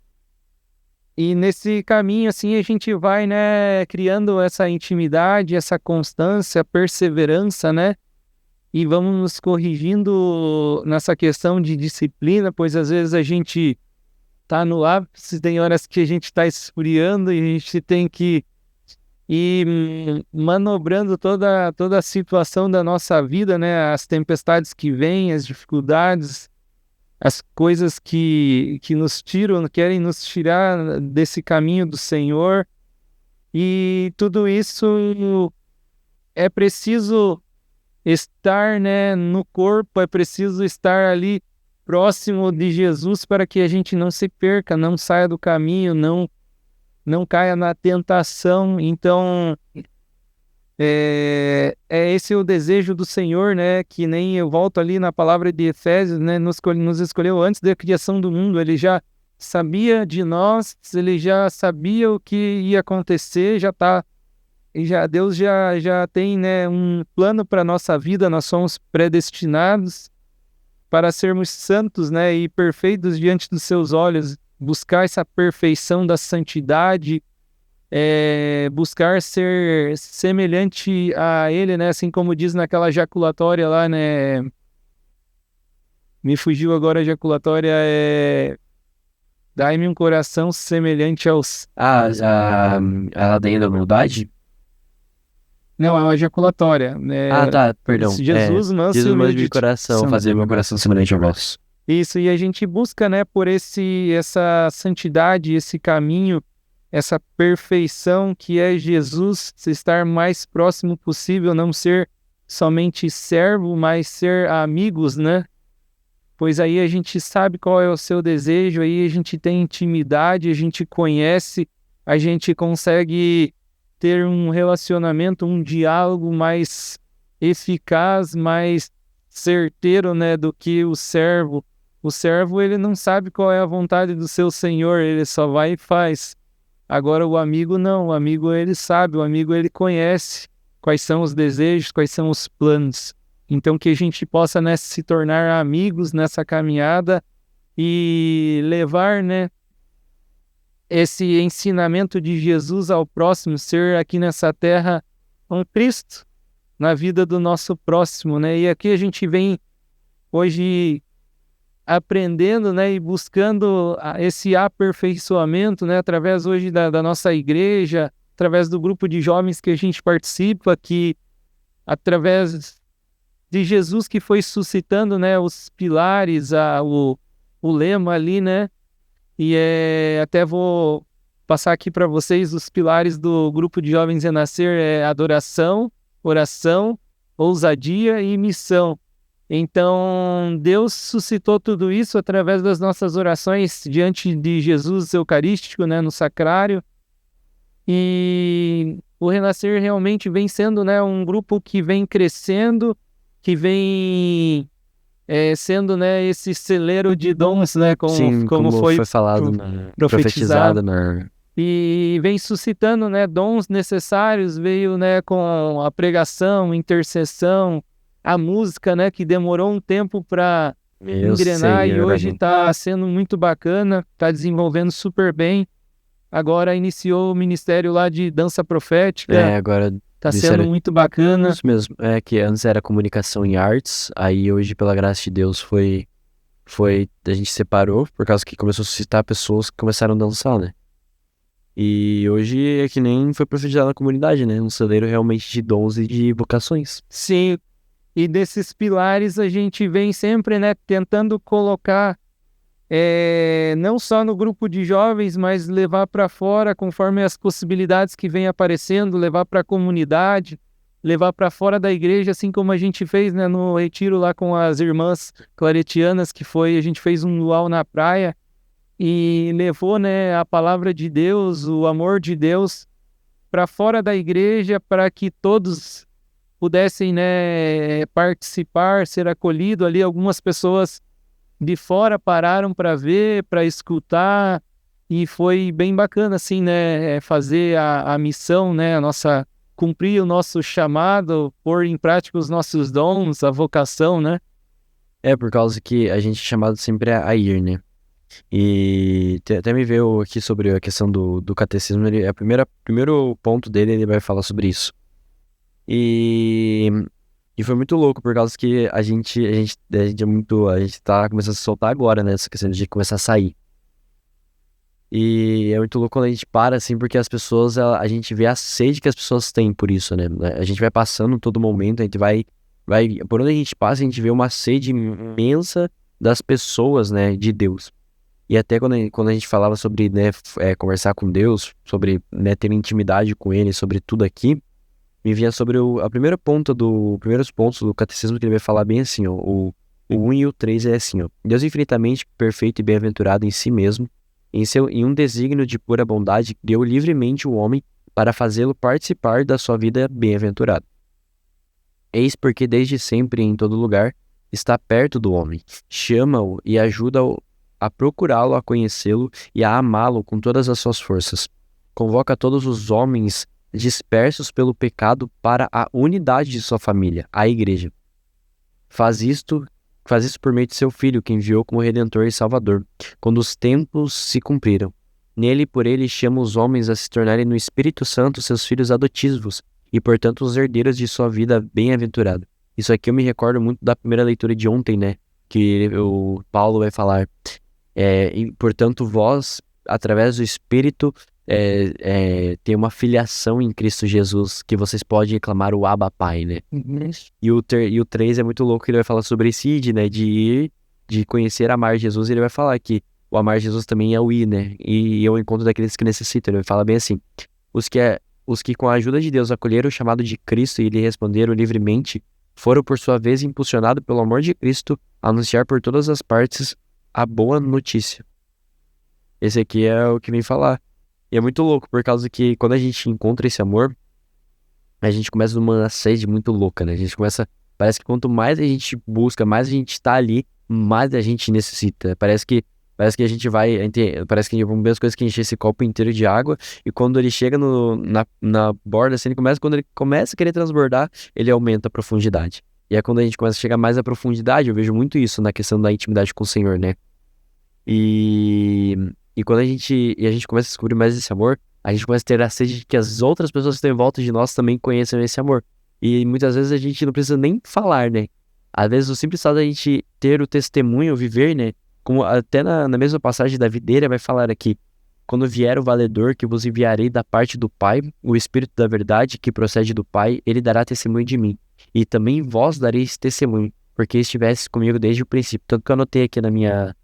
[SPEAKER 1] E nesse caminho, assim, a gente vai, né, criando essa intimidade, essa constância, perseverança, né? E vamos nos corrigindo nessa questão de disciplina, pois às vezes a gente tá no ápice, tem horas que a gente está esfriando e a gente tem que ir manobrando toda a situação da nossa vida, né? As tempestades que vêm, as dificuldades, as coisas que nos tiram, querem nos tirar desse caminho do Senhor. E tudo isso é preciso estar, né, no corpo, é preciso estar ali próximo de Jesus para que a gente não se perca, não saia do caminho, não caia na tentação. Então, esse o desejo do Senhor, né? Que nem eu volto ali na palavra de Efésios, né? Nos escolheu antes da criação do mundo. Ele já sabia de nós, ele já sabia o que ia acontecer, Deus já tem, né, um plano para a nossa vida. Nós somos predestinados para sermos santos, né, e perfeitos diante dos seus olhos, buscar essa perfeição da santidade, buscar ser semelhante a Ele, né, assim como diz naquela jaculatória lá, né, me fugiu agora a jaculatória, dai-me um coração semelhante aos...
[SPEAKER 3] A ladainha da humildade?
[SPEAKER 1] Não, é uma ejaculatória, né?
[SPEAKER 3] Tá, perdão.
[SPEAKER 1] Jesus manso e humilde
[SPEAKER 3] de coração, fazer meu coração semelhante ao vosso.
[SPEAKER 1] Isso, e a gente busca, né, por essa santidade, esse caminho, essa perfeição que é Jesus, estar mais próximo possível, não ser somente servo, mas ser amigos, né? Pois aí a gente sabe qual é o seu desejo, aí a gente tem intimidade, a gente conhece, a gente consegue ter um relacionamento, um diálogo mais eficaz, mais certeiro, né, do que o servo. O servo, ele não sabe qual é a vontade do seu senhor, ele só vai e faz. Agora o amigo não, o amigo ele sabe, o amigo ele conhece quais são os desejos, quais são os planos. Então que a gente possa, né, se tornar amigos nessa caminhada e levar, né, esse ensinamento de Jesus ao próximo, ser aqui nessa terra um Cristo na vida do nosso próximo, né? E aqui a gente vem hoje aprendendo, né, e buscando esse aperfeiçoamento, né, através hoje da nossa igreja, através do grupo de jovens que a gente participa, que através de Jesus que foi suscitando, né, os pilares, o lema ali, né, e até vou passar aqui para vocês os pilares do grupo de jovens Renascer: adoração, oração, ousadia e missão. Então, Deus suscitou tudo isso através das nossas orações diante de Jesus Eucarístico, né, no sacrário. E o Renascer realmente vem sendo, né, um grupo que vem crescendo, que vem sendo, né, esse celeiro de dons, né, como foi
[SPEAKER 3] falado, profetizado na...
[SPEAKER 1] E vem suscitando, né, dons necessários, veio, né, com a pregação, intercessão, a música, né, que demorou um tempo para engrenar e hoje está sendo muito bacana, está desenvolvendo super bem. Agora iniciou o ministério lá de dança profética.
[SPEAKER 3] Agora
[SPEAKER 1] está sendo muito bacana.
[SPEAKER 3] Isso mesmo, que antes era comunicação em artes, aí hoje, pela graça de Deus, a gente separou, por causa que começou a suscitar pessoas que começaram a dançar, né? E hoje é que nem foi profetizado na comunidade, né? Um celeiro realmente de dons e de vocações.
[SPEAKER 1] Sim, e desses pilares a gente vem sempre, né, tentando colocar não só no grupo de jovens, mas levar para fora conforme as possibilidades que vêm aparecendo, levar para a comunidade, levar para fora da igreja, assim como a gente fez, né, no retiro lá com as irmãs claretianas, a gente fez um luau na praia e levou, né, a palavra de Deus, o amor de Deus para fora da igreja, para que todos pudessem, né, participar, ser acolhido ali. Algumas pessoas de fora pararam para ver, para escutar, e foi bem bacana, assim, né, fazer a missão, né, cumprir o nosso chamado, pôr em prática os nossos dons, a vocação, né?
[SPEAKER 3] Por causa que a gente é chamado sempre a ir, né? E até me veio aqui sobre a questão do catecismo, primeiro ponto dele, ele vai falar sobre isso. E foi muito louco, por causa que a gente tá começando a se soltar agora, né? Essa questão de começar a sair. E é muito louco quando a gente para, assim, porque as pessoas, a gente vê a sede que as pessoas têm por isso, né? A gente vai passando todo momento, a gente vai por onde a gente passa, a gente vê uma sede imensa das pessoas, né? De Deus. E até quando a gente falava sobre, né, conversar com Deus, sobre, né, ter intimidade com Ele, sobre tudo aqui, me vinha sobre primeiros pontos do catecismo, que ele vai falar bem assim, ó, o 1 e o 3 é assim, ó: Deus infinitamente perfeito e bem-aventurado em si mesmo, em um desígnio de pura bondade, criou livremente o homem para fazê-lo participar da sua vida bem-aventurada. Eis porque desde sempre e em todo lugar está perto do homem, chama-o e ajuda-o a procurá-lo, a conhecê-lo e a amá-lo com todas as suas forças. Convoca todos os homens dispersos pelo pecado para a unidade de sua família, a igreja. Faz isso por meio de seu Filho, que enviou como Redentor e Salvador, quando os tempos se cumpriram. Nele e por ele chama os homens a se tornarem no Espírito Santo seus filhos adotivos e, portanto, os herdeiros de sua vida bem-aventurada. Isso aqui eu me recordo muito da primeira leitura de ontem, né? Que o Paulo vai falar. E, portanto, vós, através do Espírito, tem uma filiação em Cristo Jesus, que vocês podem reclamar o Abba Pai, né? E o 3 é muito louco, que ele vai falar sobre esse id, né? De ir, de conhecer, amar Jesus. E ele vai falar que o amar Jesus também é o ir, né? E é o encontro daqueles que necessitam. Ele vai falar bem assim: os que com a ajuda de Deus acolheram o chamado de Cristo e lhe responderam livremente, foram por sua vez impulsionados pelo amor de Cristo a anunciar por todas as partes a boa notícia. Esse aqui é o que vem falar. E é muito louco, por causa que quando a gente encontra esse amor, a gente começa numa sede muito louca, né? A gente começa, parece que quanto mais a gente busca, mais a gente tá ali, mais a gente necessita. Parece que a gente vai, parece que vamos ver as coisas que encher esse copo inteiro de água, e quando ele chega na borda, assim, quando ele começa a querer transbordar, ele aumenta a profundidade. E é quando a gente começa a chegar mais à profundidade, eu vejo muito isso na questão da intimidade com o Senhor, né? E, e quando a gente começa a descobrir mais esse amor, a gente começa a ter a sede de que as outras pessoas que estão em volta de nós também conheçam esse amor. E muitas vezes a gente não precisa nem falar, né? Às vezes o simples fato da gente ter o testemunho, viver, né? Como até na mesma passagem da videira vai falar aqui: quando vier o valedor que vos enviarei da parte do Pai, o Espírito da verdade que procede do Pai, ele dará testemunho de mim. E também vós dareis testemunho, porque estivesse comigo desde o princípio. Tanto que eu anotei aqui na minha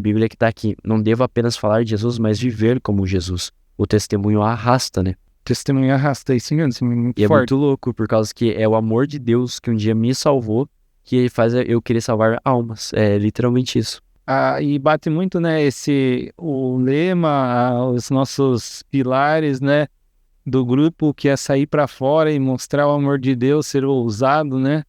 [SPEAKER 3] Bíblia que tá aqui: não devo apenas falar de Jesus, mas viver como Jesus. O testemunho arrasta, né?
[SPEAKER 1] Testemunho arrasta, isso mesmo, isso é muito
[SPEAKER 3] E é
[SPEAKER 1] forte.
[SPEAKER 3] muito louco, por causa que é o amor de Deus que um dia me salvou, que faz eu querer salvar almas. É literalmente isso.
[SPEAKER 1] E bate muito, né, o lema, os nossos pilares, né, do grupo, que é sair para fora e mostrar o amor de Deus, ser ousado, né?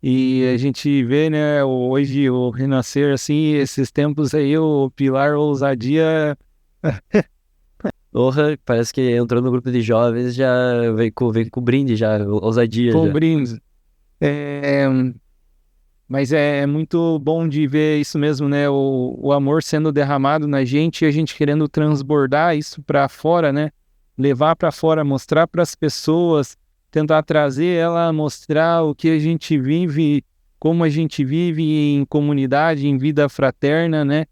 [SPEAKER 1] E a gente vê, né, hoje o renascer, assim, esses tempos aí, o pilar ousadia
[SPEAKER 3] Porra, parece que entrou no grupo de jovens, já vem com brinde, já, ousadia
[SPEAKER 1] com
[SPEAKER 3] já.
[SPEAKER 1] brinde. Mas é muito bom de ver isso mesmo, né? O amor sendo derramado na gente e a gente querendo transbordar isso para fora, né? Levar para fora, mostrar para as pessoas, tentar trazer ela, mostrar o que a gente vive, como a gente vive em comunidade, em vida fraterna, né?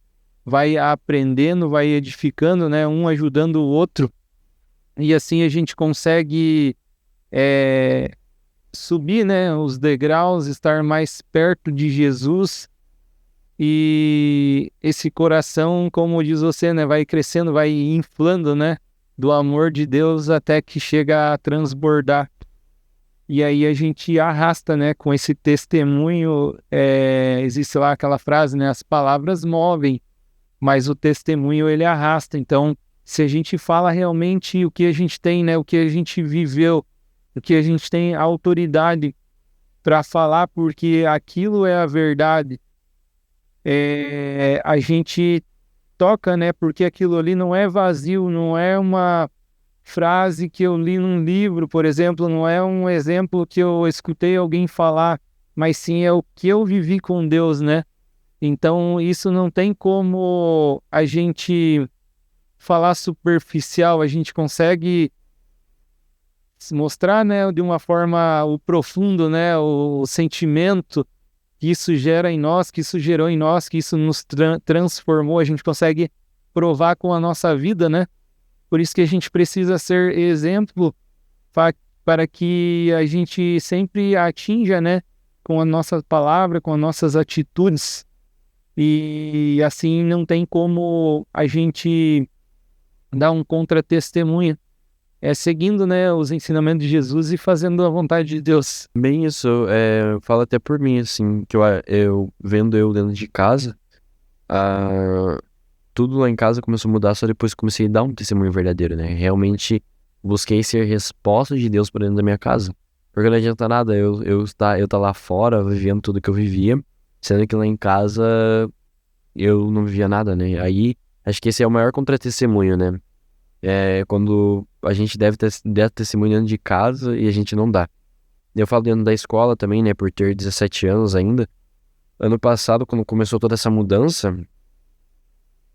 [SPEAKER 1] Vai aprendendo, vai edificando, né? Um ajudando o outro. E assim a gente consegue subir, né, os degraus, estar mais perto de Jesus, e esse coração, como diz você, né, vai crescendo, vai inflando, né, do amor de Deus até que chega a transbordar. E aí a gente arrasta, né, com esse testemunho, existe lá aquela frase, né, as palavras movem, mas o testemunho ele arrasta. Então, se a gente fala realmente o que a gente tem, né, o que a gente viveu, o que a gente tem autoridade para falar, porque aquilo é a verdade, a gente toca, né? Porque aquilo ali não é vazio, não é uma frase que eu li num livro, por exemplo, não é um exemplo que eu escutei alguém falar, mas sim é o que eu vivi com Deus, né? Então, isso não tem como a gente falar superficial, a gente consegue mostrar, né, de uma forma o profundo, né, o sentimento que isso gera em nós, que isso gerou em nós, que isso nos transformou. A gente consegue provar com a nossa vida, né? Por isso que a gente precisa ser exemplo para que a gente sempre atinja, né, com a nossa palavra, com as nossas atitudes. E assim não tem como a gente dar um contra-testemunho. Seguindo, né, os ensinamentos de Jesus e fazendo a vontade de Deus.
[SPEAKER 3] Bem isso, fala até por mim, assim, que eu vendo eu dentro de casa, tudo lá em casa começou a mudar só depois que comecei a dar um testemunho verdadeiro, né? Realmente busquei ser resposta de Deus para dentro da minha casa. Porque não adianta nada eu tá lá fora vivendo tudo que eu vivia, sendo que lá em casa eu não vivia nada, né? Aí acho que esse é o maior contra-testemunho, né? Quando a gente deve dar testemunho dentro de casa e a gente não dá. Eu falo dentro da escola também, né? Por ter 17 anos ainda. Ano passado, quando começou toda essa mudança,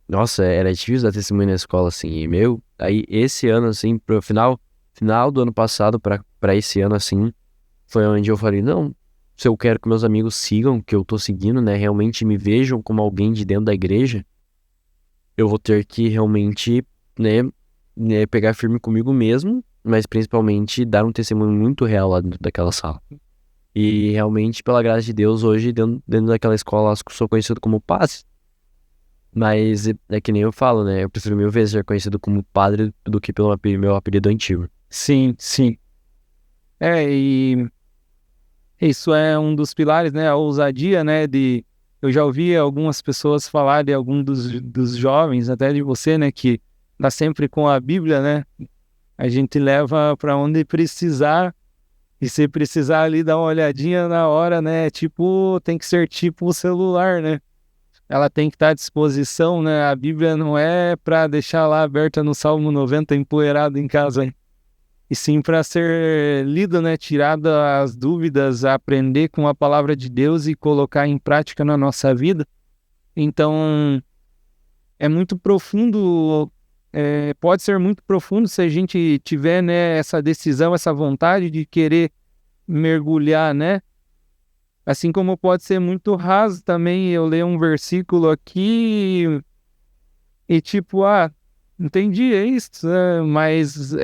[SPEAKER 3] nossa, era difícil dar testemunho na escola, assim. E, aí esse ano, assim, pro final do ano passado pra esse ano, assim, foi onde eu falei: não, se eu quero que meus amigos sigam o que eu tô seguindo, né? Realmente me vejam como alguém de dentro da igreja, eu vou ter que realmente, né, pegar firme comigo mesmo, mas principalmente dar um testemunho muito real lá dentro daquela sala. E realmente, pela graça de Deus, hoje dentro daquela escola eu sou conhecido como padre. Mas é que nem eu falo, né? Eu prefiro mil vezes ser conhecido como padre do que pelo meu apelido antigo.
[SPEAKER 1] Sim, sim. E isso é um dos pilares, né? A ousadia, né? Eu já ouvi algumas pessoas falar de algum dos jovens, até de você, né? Que tá sempre com a Bíblia, né? A gente leva para onde precisar E se precisar ali dar uma olhadinha na hora, né? Tipo, tem que ser tipo o celular, né? Ela tem que estar à disposição, né? A Bíblia não é para deixar lá aberta no Salmo 90 empoeirado em casa, hein? E sim para ser lido, né? Tirada as dúvidas, aprender com a palavra de Deus e colocar em prática na nossa vida. Então, é muito profundo, pode ser muito profundo se a gente tiver, né, essa decisão, essa vontade de querer mergulhar, né? Assim como pode ser muito raso também eu ler um versículo aqui e tipo, entendi, é isso, mas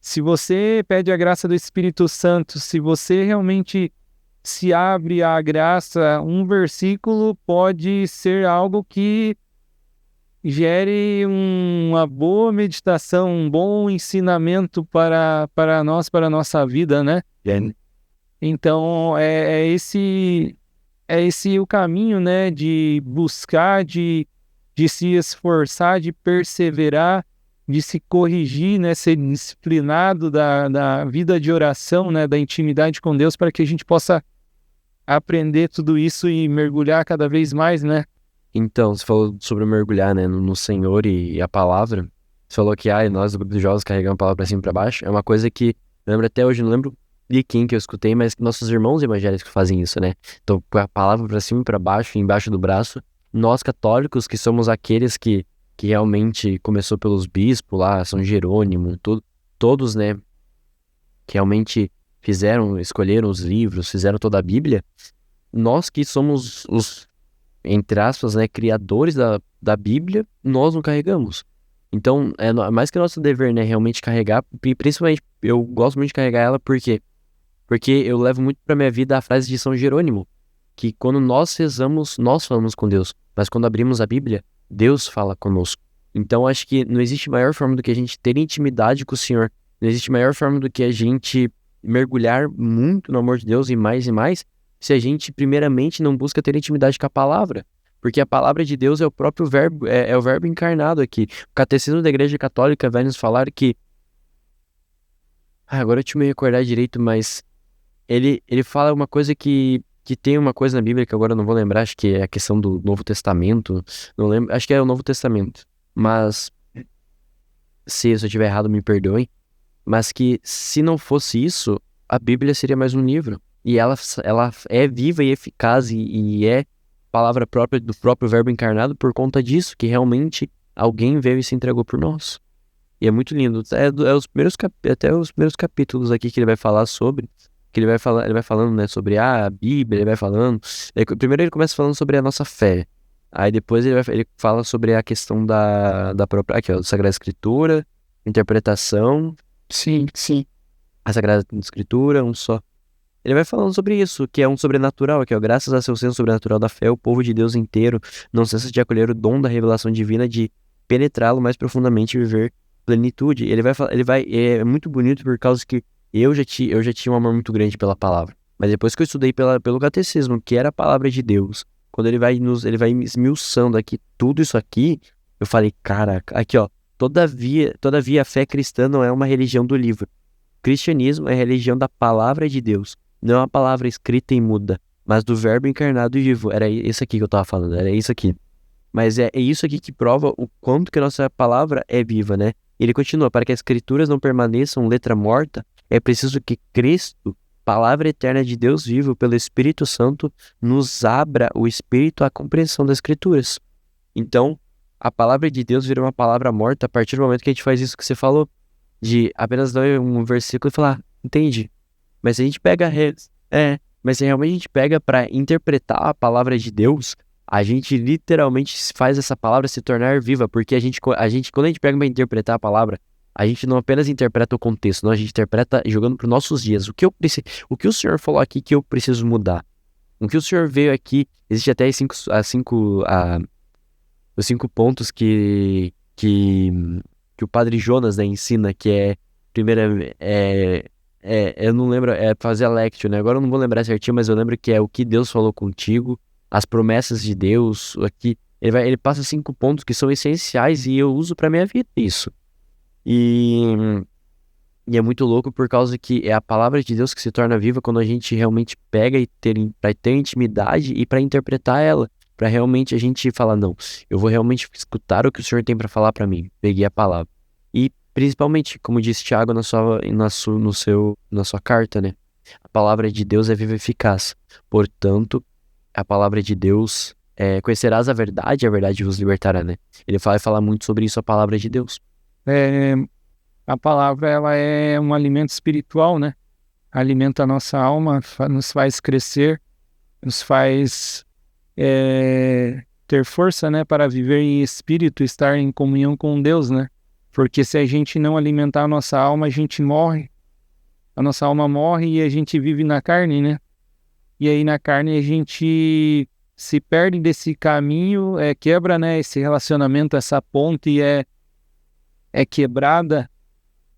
[SPEAKER 1] se você pede a graça do Espírito Santo, se você realmente se abre à graça, um versículo pode ser algo que gere uma boa meditação, um bom ensinamento para nós, para a nossa vida, né? Então, é esse o caminho, né, de buscar, de se esforçar, de perseverar, de se corrigir, né, ser disciplinado da vida de oração, né, da intimidade com Deus, para que a gente possa aprender tudo isso e mergulhar cada vez mais, né?
[SPEAKER 3] Então, você falou sobre mergulhar, né, no Senhor e a palavra. Você falou que, nós do grupo de jovens carregamos a palavra pra cima e pra baixo. É uma coisa que, eu lembro até hoje, não lembro de quem que eu escutei, mas que nossos irmãos evangélicos fazem isso, né? Então, com a palavra pra cima e pra baixo, embaixo do braço. Nós católicos, que somos aqueles que realmente começou pelos bispos lá, São Jerônimo, todos, né, que realmente escolheram os livros, fizeram toda a Bíblia. Nós que somos os, entre aspas, né, criadores da Bíblia, nós não carregamos. Então, é mais que nosso dever, né, realmente carregar, e principalmente, eu gosto muito de carregar ela, porque eu levo muito pra minha vida a frase de São Jerônimo, que quando nós rezamos, nós falamos com Deus, mas quando abrimos a Bíblia, Deus fala conosco. Então, acho que não existe maior forma do que a gente ter intimidade com o Senhor, não existe maior forma do que a gente mergulhar muito no amor de Deus e mais, se a gente primeiramente não busca ter intimidade com a palavra. Porque a palavra de Deus é o próprio verbo, é o verbo encarnado aqui. O Catecismo da Igreja Católica vai nos falar que... agora eu te me recordar direito, mas ele fala uma coisa que tem uma coisa na Bíblia que agora eu não vou lembrar, acho que é a questão do Novo Testamento, não lembro, acho que é o Novo Testamento. Mas, se eu estiver errado, me perdoem, mas que se não fosse isso, a Bíblia seria mais um livro. E ela é viva e eficaz e é palavra própria do próprio verbo encarnado por conta disso, que realmente alguém veio e se entregou por nós. E é muito lindo. Até os primeiros capítulos aqui que ele vai falar sobre, que ele vai falando, né, sobre a Bíblia, ele vai falando. Primeiro ele começa falando sobre a nossa fé. Aí depois ele fala sobre a questão da própria, aqui ó, Sagrada Escritura, interpretação.
[SPEAKER 1] Sim.
[SPEAKER 3] A Sagrada Escritura, um só. Ele vai falando sobre isso, que é um sobrenatural, que é graças a seu senso sobrenatural da fé, o povo de Deus inteiro não cessa de acolher o dom da revelação divina, de penetrá-lo mais profundamente e viver plenitude. É muito bonito por causa que eu já tinha um amor muito grande pela palavra. Mas depois que eu estudei pelo catecismo, que era a palavra de Deus, quando ele vai esmiuçando aqui tudo isso aqui, eu falei, caraca, aqui ó, todavia a fé cristã não é uma religião do livro. O cristianismo é a religião da palavra de Deus. Não é uma palavra escrita e muda, mas do verbo encarnado e vivo. Era isso aqui que eu tava falando, era isso aqui. Mas é isso aqui que prova o quanto que a nossa palavra é viva, né? E ele continua, para que as escrituras não permaneçam letra morta, é preciso que Cristo, palavra eterna de Deus vivo, pelo Espírito Santo, nos abra o Espírito à compreensão das escrituras. Então, a palavra de Deus vira uma palavra morta a partir do momento que a gente faz isso que você falou, de apenas ler um versículo e falar, entendi. Mas se a gente pega, mas se realmente a gente pega para interpretar a palavra de Deus, a gente literalmente faz essa palavra se tornar viva, porque a gente quando a gente pega para interpretar a palavra, a gente não apenas interpreta o contexto, não, a gente interpreta jogando para os nossos dias. O que o Senhor falou aqui que eu preciso mudar? O que o Senhor veio aqui, existe até os 5 pontos que o Padre Jonas, né, ensina, que é, primeiro, eu não lembro, é fazer a lectio, né? Agora eu não vou lembrar certinho, mas eu lembro que é o que Deus falou contigo, as promessas de Deus, aqui, ele passa 5 pontos que são essenciais e eu uso pra minha vida isso. E E é muito louco por causa que é a palavra de Deus que se torna viva quando a gente realmente pega para ter intimidade e para interpretar ela, para realmente a gente falar, não, eu vou realmente escutar o que o Senhor tem para falar para mim. Peguei a palavra. E principalmente, como disse Tiago na sua carta, né? A palavra de Deus é viva e eficaz. Portanto, a palavra de Deus, conhecerás a verdade vos libertará, né? Ele vai falar muito sobre isso, a palavra de Deus.
[SPEAKER 2] A palavra, ela é um alimento espiritual, né? Alimenta a nossa alma, nos faz crescer, nos faz ter força, né? Para viver em espírito, estar em comunhão com Deus, né? Porque se a gente não alimentar a nossa alma, a gente morre. A nossa alma morre e a gente vive na carne, né? E aí na carne a gente se perde desse caminho, quebra, né? Esse relacionamento, essa ponte é quebrada.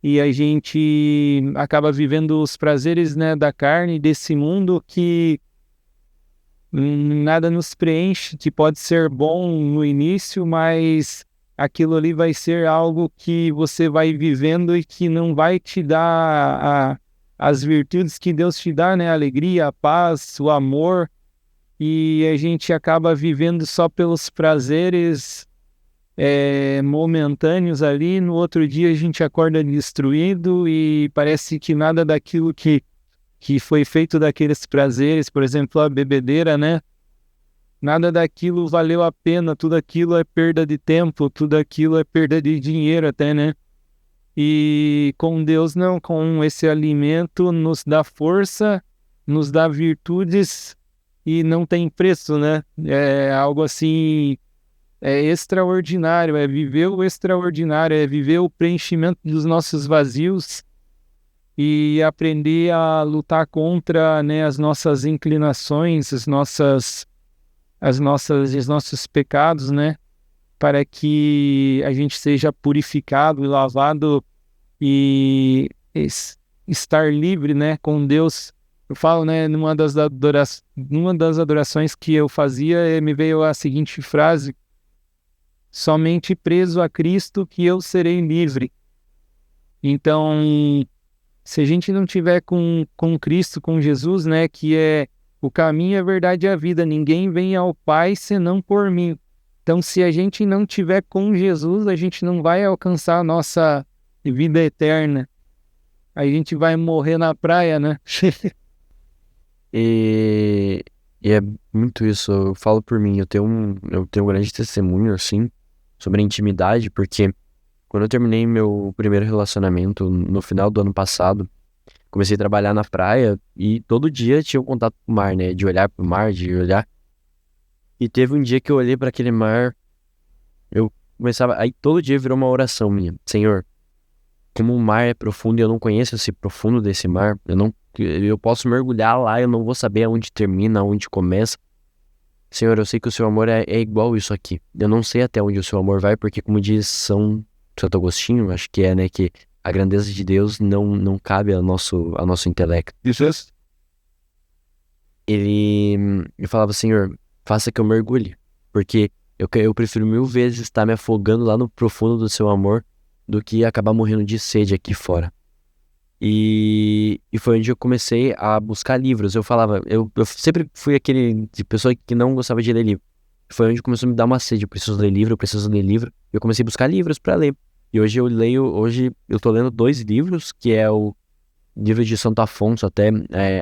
[SPEAKER 2] E a gente acaba vivendo os prazeres, né, da carne, desse mundo que nada nos preenche, que pode ser bom no início, mas aquilo ali vai ser algo que você vai vivendo e que não vai te dar as virtudes que Deus te dá, né? A alegria, a paz, o amor. E a gente acaba vivendo só pelos prazeres momentâneos ali. No outro dia a gente acorda destruído e parece que nada daquilo que foi feito daqueles prazeres, por exemplo, a bebedeira, né? Nada daquilo valeu a pena, tudo aquilo é perda de tempo, tudo aquilo é perda de dinheiro até, né? E com Deus não, com esse alimento nos dá força, nos dá virtudes e não tem preço, né? É algo assim, extraordinário, é viver o extraordinário, é viver o preenchimento dos nossos vazios e aprender a lutar contra, né, as nossas inclinações, os nossos pecados, né? Para que a gente seja purificado e lavado e estar livre, né, com Deus. Eu falo, né, numa das adorações que eu fazia, me veio a seguinte frase: somente preso a Cristo que eu serei livre. Então, se a gente não tiver com Cristo, com Jesus, né, que é o caminho, a verdade e a vida, ninguém vem ao Pai senão por mim. Então, se a gente não tiver com Jesus, a gente não vai alcançar a nossa vida eterna. A gente vai morrer na praia, né?
[SPEAKER 3] E é muito isso, eu falo por mim, eu tenho um grande testemunho, assim, sobre a intimidade, porque quando eu terminei meu primeiro relacionamento, no final do ano passado, comecei a trabalhar na praia e todo dia tinha um contato com o mar, né? De olhar pro mar, de olhar. E teve um dia que eu olhei para aquele mar, eu começava, aí todo dia virou uma oração minha: Senhor, como o mar é profundo e eu não conheço esse profundo desse mar, eu posso mergulhar lá, eu não vou saber aonde termina, aonde começa. Senhor, eu sei que o seu amor é igual isso aqui. Eu não sei até onde o seu amor vai, porque como diz Santo Agostinho, acho que né, que a grandeza de Deus não cabe ao nosso intelecto.
[SPEAKER 2] Isso é.
[SPEAKER 3] Ele falava: Senhor, faça que eu mergulhe, porque eu prefiro 1000 vezes estar me afogando lá no profundo do seu amor do que acabar morrendo de sede aqui fora. E foi onde eu comecei a buscar livros. Eu falava, eu sempre fui aquele de pessoa que não gostava de ler livro. Foi onde começou a me dar uma sede: eu preciso ler livro, eu preciso ler livro. E eu comecei a buscar livros para ler. E hoje eu tô lendo 2 livros, que é o livro de Santo Afonso, até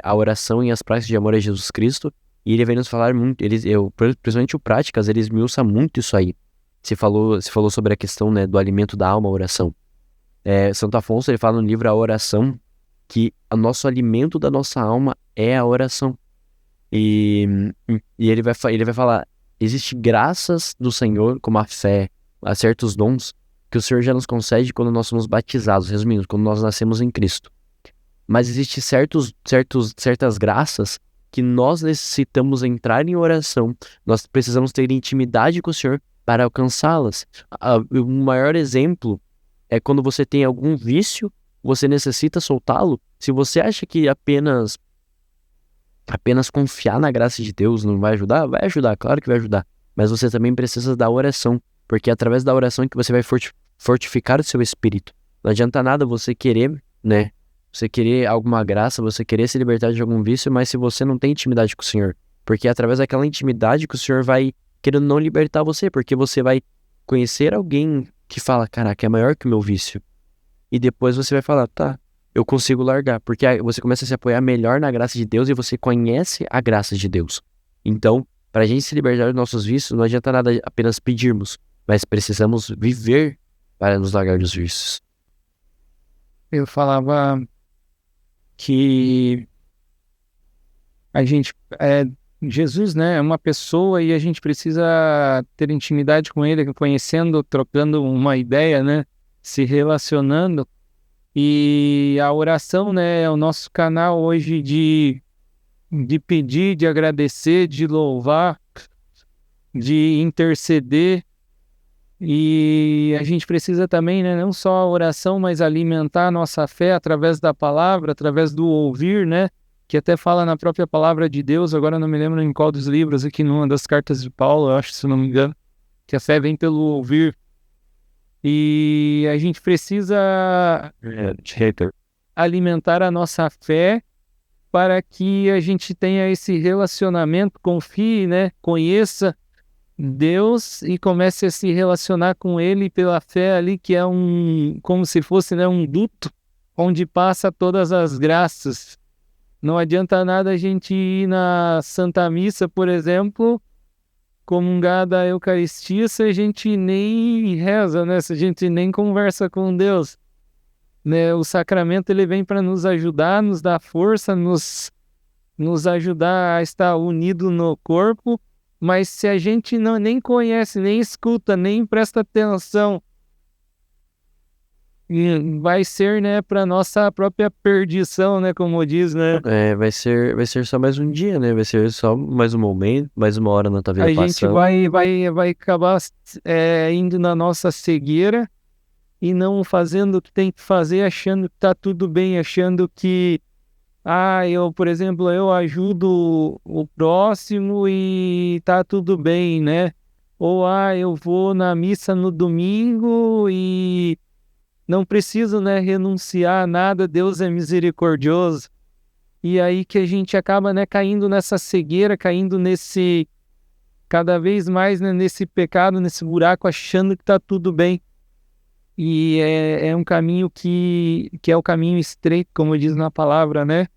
[SPEAKER 3] A Oração e as Práticas de Amor a Jesus Cristo. E ele vem nos falar muito, principalmente o Práticas, ele esmiuça muito isso aí. Se falou sobre a questão, né, do alimento da alma, a oração. Santo Afonso, ele fala no livro A Oração que o nosso alimento da nossa alma é a oração. E ele vai falar: existe graças do Senhor, como a fé, a certos dons, que o Senhor já nos concede quando nós somos batizados, resumindo, quando nós nascemos em Cristo. Mas existem certas graças que nós necessitamos entrar em oração, nós precisamos ter intimidade com o Senhor para alcançá-las. O maior exemplo é quando você tem algum vício, você necessita soltá-lo. Se você acha que apenas confiar na graça de Deus não vai ajudar, claro que vai ajudar. Mas você também precisa da oração, porque é através da oração que você vai fortificar o seu espírito. Não adianta nada você querer né? Você querer alguma graça, você querer se libertar de algum vício, mas se você não tem intimidade com o Senhor, porque é através daquela intimidade que o Senhor vai querendo não libertar você, porque você vai conhecer alguém que fala, caraca, é maior que o meu vício. E depois você vai falar, tá, eu consigo largar, porque aí você começa a se apoiar melhor na graça de Deus e você conhece a graça de Deus. Então, para a gente se libertar dos nossos vícios, não adianta nada apenas pedirmos, mas precisamos viver para nos largar dos vícios.
[SPEAKER 2] Eu falava que a gente Jesus, né, é uma pessoa e a gente precisa ter intimidade com ele, conhecendo, trocando uma ideia, né, se relacionando. E a oração, né, é o nosso canal hoje de pedir, de agradecer, de louvar, de interceder. E a gente precisa também, né, não só a oração, mas alimentar a nossa fé através da palavra, através do ouvir, né, que até fala na própria palavra de Deus, agora não me lembro em qual dos livros, aqui numa das cartas de Paulo, eu acho, se não me engano, que a fé vem pelo ouvir. E a gente precisa alimentar a nossa fé para que a gente tenha esse relacionamento, confie, né, conheça Deus e comece a se relacionar com Ele pela fé ali, que é como se fosse, né, um duto onde passa todas as graças. Não adianta nada a gente ir na Santa Missa, por exemplo, comungar da Eucaristia, se a gente nem reza, né, se a gente nem conversa com Deus, né? O sacramento ele vem para nos ajudar, nos dar força, nos ajudar a estar unido no corpo. Mas se a gente nem conhece, nem escuta, nem presta atenção, vai ser, né, para nossa própria perdição, né, como diz, né?
[SPEAKER 3] Vai ser só mais um dia, né? Vai ser só mais um momento, mais uma hora na tua vida
[SPEAKER 2] A gente
[SPEAKER 3] passando.
[SPEAKER 2] vai acabar indo na nossa cegueira e não fazendo o que tem que fazer, achando que tá tudo bem, achando que por exemplo, eu ajudo o próximo e tá tudo bem, né? Ou, eu vou na missa no domingo e não preciso, né, renunciar a nada, Deus é misericordioso. E aí que a gente acaba, né, caindo nessa cegueira, caindo cada vez mais, né, nesse pecado, nesse buraco, achando que tá tudo bem. E é um caminho que é o caminho estreito, como diz na palavra, né?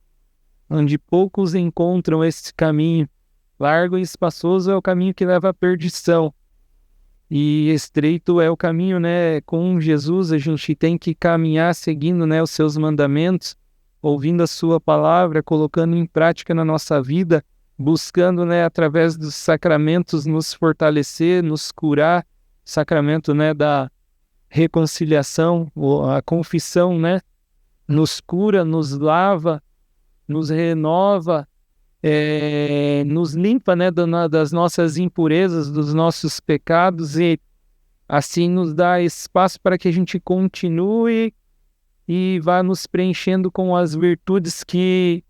[SPEAKER 2] Onde poucos encontram esse caminho. Largo e espaçoso é o caminho que leva à perdição. E estreito é o caminho, né? Com Jesus a gente tem que caminhar seguindo, né, os seus mandamentos, ouvindo a sua palavra, colocando em prática na nossa vida, buscando, né, através dos sacramentos nos fortalecer, nos curar. Sacramento, né, da reconciliação, a confissão, né, nos cura, nos lava, nos renova, nos limpa, né, das nossas impurezas, dos nossos pecados, e assim nos dá espaço para que a gente continue e vá nos preenchendo com as virtudes que,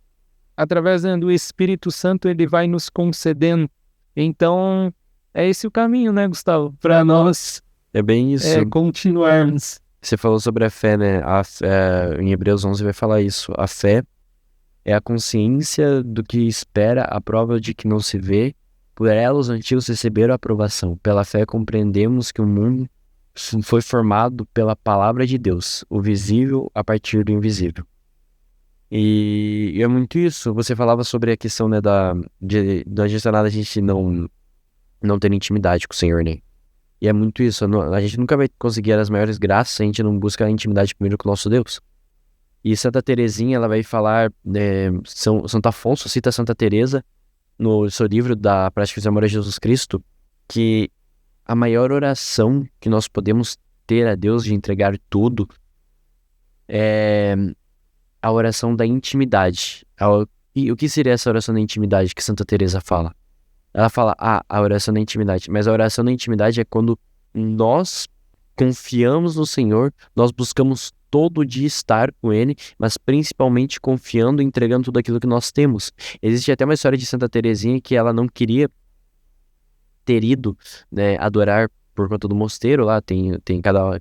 [SPEAKER 2] através, né, do Espírito Santo, ele vai nos concedendo. Então, é esse o caminho, né, Gustavo? Para nós
[SPEAKER 3] É bem isso.
[SPEAKER 2] continuarmos.
[SPEAKER 3] Você falou sobre a fé, né? Em Hebreus 11 vai falar isso. A fé é a consciência do que espera, a prova de que não se vê. Por ela os antigos receberam a aprovação. Pela fé compreendemos que o mundo foi formado pela palavra de Deus, o visível a partir do invisível. E é muito isso. Você falava sobre a questão, né, não adianta nada a gente não ter intimidade com o Senhor, né? E é muito isso. A gente nunca vai conseguir as maiores graças se a gente não busca a intimidade primeiro com o nosso Deus. E Santa Teresinha, ela vai falar, Santo Afonso cita Santa Teresa no seu livro da Prática de Amor a Jesus Cristo, que a maior oração que nós podemos ter a Deus de entregar tudo é a oração da intimidade. E o que seria essa oração da intimidade que Santa Teresa fala? Ela fala, a oração da intimidade. Mas a oração da intimidade é quando nós confiamos no Senhor, nós buscamos todo dia estar com Ele, mas principalmente confiando e entregando tudo aquilo que nós temos. Existe até uma história de Santa Teresinha que ela não queria ter ido, né, adorar por conta do mosteiro lá,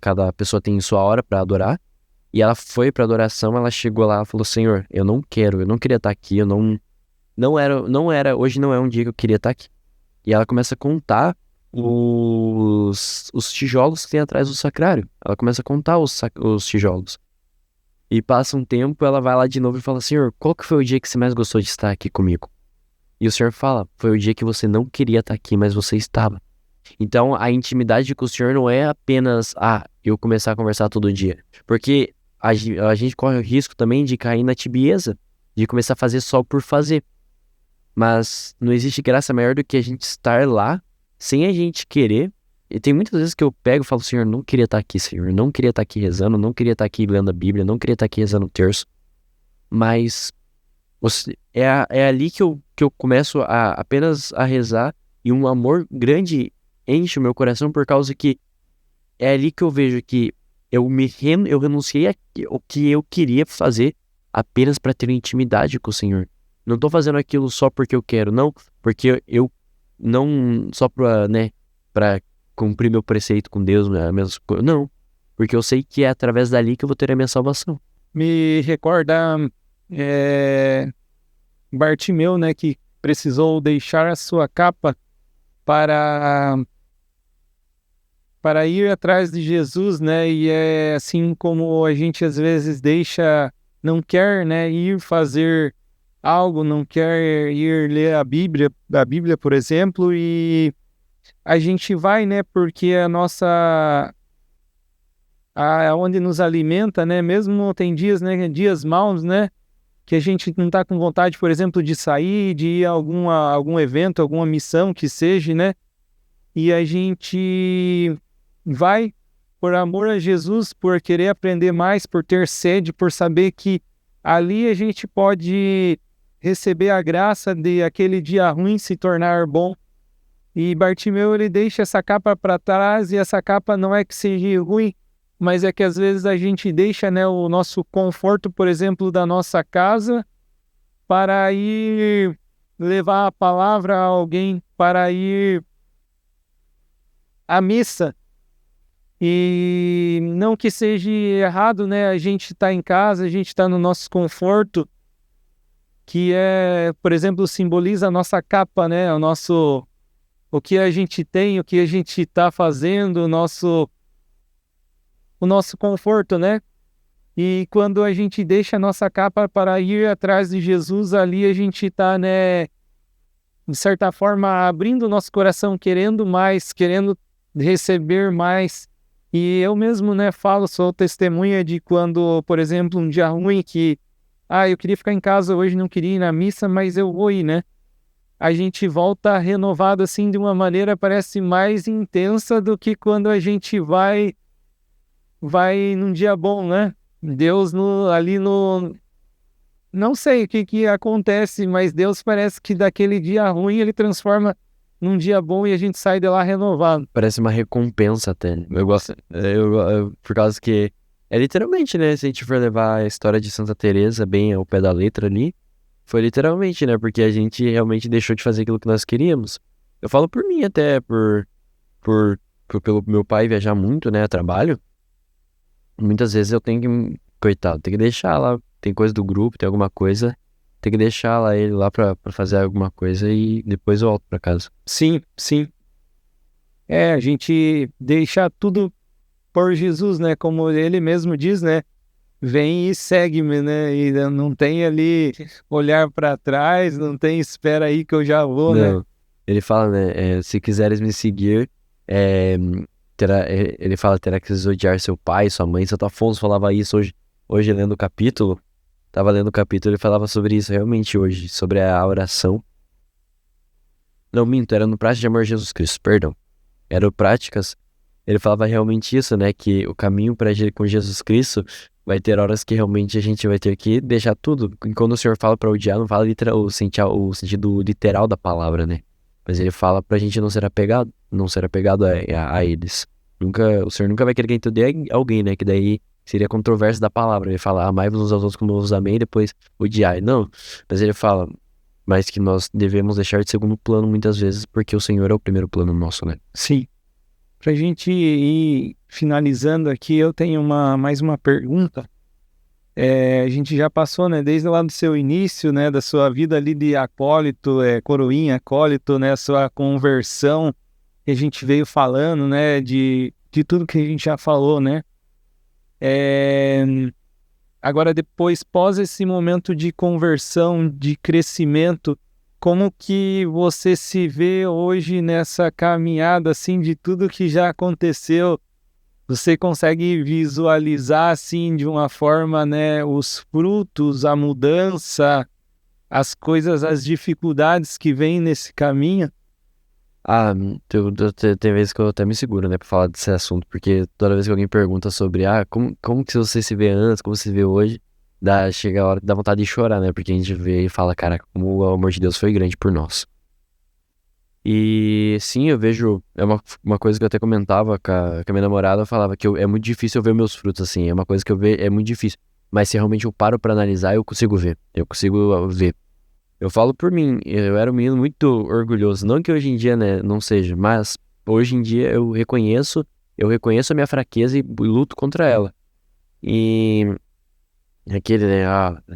[SPEAKER 3] cada pessoa tem sua hora para adorar, E ela foi pra adoração, ela chegou lá e falou, Senhor, eu não queria estar aqui, hoje não é um dia que eu queria estar aqui. E ela começa a contar os tijolos que tem atrás do sacrário. Ela começa a contar os tijolos. E passa um tempo, ela vai lá de novo e fala, Senhor, qual que foi o dia que você mais gostou de estar aqui comigo? E o Senhor fala, foi o dia que você não queria estar aqui, mas você estava. Então, a intimidade com o Senhor não é apenas, eu começar a conversar todo dia. Porque a gente corre o risco também de cair na tibieza, de começar a fazer só por fazer. Mas não existe graça maior do que a gente estar lá, sem a gente querer. E tem muitas vezes que eu pego e falo, Senhor, não queria estar aqui, Senhor. Não queria estar aqui rezando, não queria estar aqui lendo a Bíblia, não queria estar aqui rezando o terço. Mas é ali que eu começo apenas a rezar e um amor grande enche o meu coração por causa que é ali que eu vejo que eu renunciei o que eu queria fazer apenas para ter intimidade com o Senhor. Não tô fazendo aquilo só porque eu quero, não, porque eu não só para cumprir meu preceito com Deus, não, porque eu sei que é através dali que eu vou ter a minha salvação.
[SPEAKER 2] Me recorda Bartimeu, né, que precisou deixar a sua capa para ir atrás de Jesus, né, e é assim como a gente às vezes não quer, né, ir fazer algo, não quer ir ler a Bíblia, por exemplo, e a gente vai, né, porque onde nos alimenta, né, mesmo tem dias, né, dias maus, né, que a gente não está com vontade, por exemplo, de sair, de ir a algum evento, alguma missão que seja, né, e a gente vai por amor a Jesus, por querer aprender mais, por ter sede, por saber que ali a gente pode receber a graça de aquele dia ruim se tornar bom. E Bartimeu, ele deixa essa capa para trás, e essa capa não é que seja ruim, mas é que às vezes a gente deixa, né, o nosso conforto, por exemplo, da nossa casa, para ir levar a palavra a alguém, para ir à missa. E não que seja errado, né, a gente está em casa, a gente está no nosso conforto, que por exemplo, simboliza a nossa capa, né, o que a gente tem, o que a gente está fazendo, o nosso conforto, né? E quando a gente deixa a nossa capa para ir atrás de Jesus, ali a gente está, né, de certa forma, abrindo o nosso coração, querendo mais, querendo receber mais. E eu mesmo, né, sou testemunha de quando, por exemplo, um dia ruim que, eu queria ficar em casa hoje, não queria ir na missa, mas eu vou ir, né? A gente volta renovado assim de uma maneira parece mais intensa do que quando a gente vai num dia bom, né? Deus não sei o que acontece, mas Deus parece que daquele dia ruim ele transforma num dia bom e a gente sai de lá renovado.
[SPEAKER 3] Parece uma recompensa até. Eu gosto, por causa que é literalmente, né? Se a gente for levar a história de Santa Teresa bem ao pé da letra ali, foi literalmente, né? Porque a gente realmente deixou de fazer aquilo que nós queríamos. Eu falo por mim até, pelo meu pai viajar muito, né? A trabalho. Muitas vezes eu tenho que, coitado, tem que deixar lá. Tem coisa do grupo, tem alguma coisa. Tem que deixar lá ele lá pra fazer alguma coisa e depois eu volto pra casa.
[SPEAKER 2] Sim, sim. A gente deixa tudo por Jesus, né? Como ele mesmo diz, né? Vem e segue-me, né? E não tem ali olhar para trás, não tem espera aí que eu já vou,
[SPEAKER 3] Não.
[SPEAKER 2] né?
[SPEAKER 3] Ele fala, né? Se quiseres me seguir, ele fala, terá que odiar seu pai, sua mãe. Santo Afonso falava isso hoje lendo o capítulo. Tava lendo o capítulo, ele falava sobre isso realmente hoje, sobre a oração. Não, minto, era no Prática de Amor de Jesus Cristo, perdão. Era o Práticas. Ele falava realmente isso, né? Que o caminho com Jesus Cristo vai ter horas que realmente a gente vai ter que deixar tudo. E quando o Senhor fala para odiar, não fala o sentido literal da palavra, né? Mas ele fala pra gente não ser apegado a eles. O Senhor nunca vai querer que a gente odeie alguém, né? Que daí seria controverso da palavra. Ele fala, amai-vos uns aos outros como eu vos amei, e depois odiai. Não, mas ele fala, mas que nós devemos deixar de segundo plano muitas vezes, porque o Senhor é o primeiro plano nosso, né?
[SPEAKER 2] Sim. Pra gente ir finalizando aqui, eu tenho mais uma pergunta.
[SPEAKER 1] A gente já passou, né, desde lá do seu início, né, da sua vida ali de acólito, coroinha, acólito, né, sua conversão, que a gente veio falando, né, de tudo que a gente já falou, né. Agora, depois, pós esse momento de conversão, de crescimento, como que você se vê hoje nessa caminhada, assim, de tudo que já aconteceu? Você consegue visualizar, assim, de uma forma, né, os frutos, a mudança, as coisas, as dificuldades que vêm nesse caminho?
[SPEAKER 3] Ah, tem vezes que eu até me seguro, né, pra falar desse assunto, porque toda vez que alguém pergunta sobre, como que você se vê antes, como você se vê hoje, chega a hora que dá vontade de chorar, né, porque a gente vê e fala, cara, como o amor de Deus foi grande por nós. E sim, eu vejo, é uma coisa que eu até comentava com a minha namorada, eu falava que é muito difícil eu ver meus frutos, assim, é uma coisa que eu vejo, é muito difícil, mas se realmente eu paro pra analisar, eu consigo ver, ver. Eu falo por mim, eu era um menino muito orgulhoso, não que hoje em dia, né, não seja, mas hoje em dia eu reconheço a minha fraqueza e luto contra ela. E aquele, né,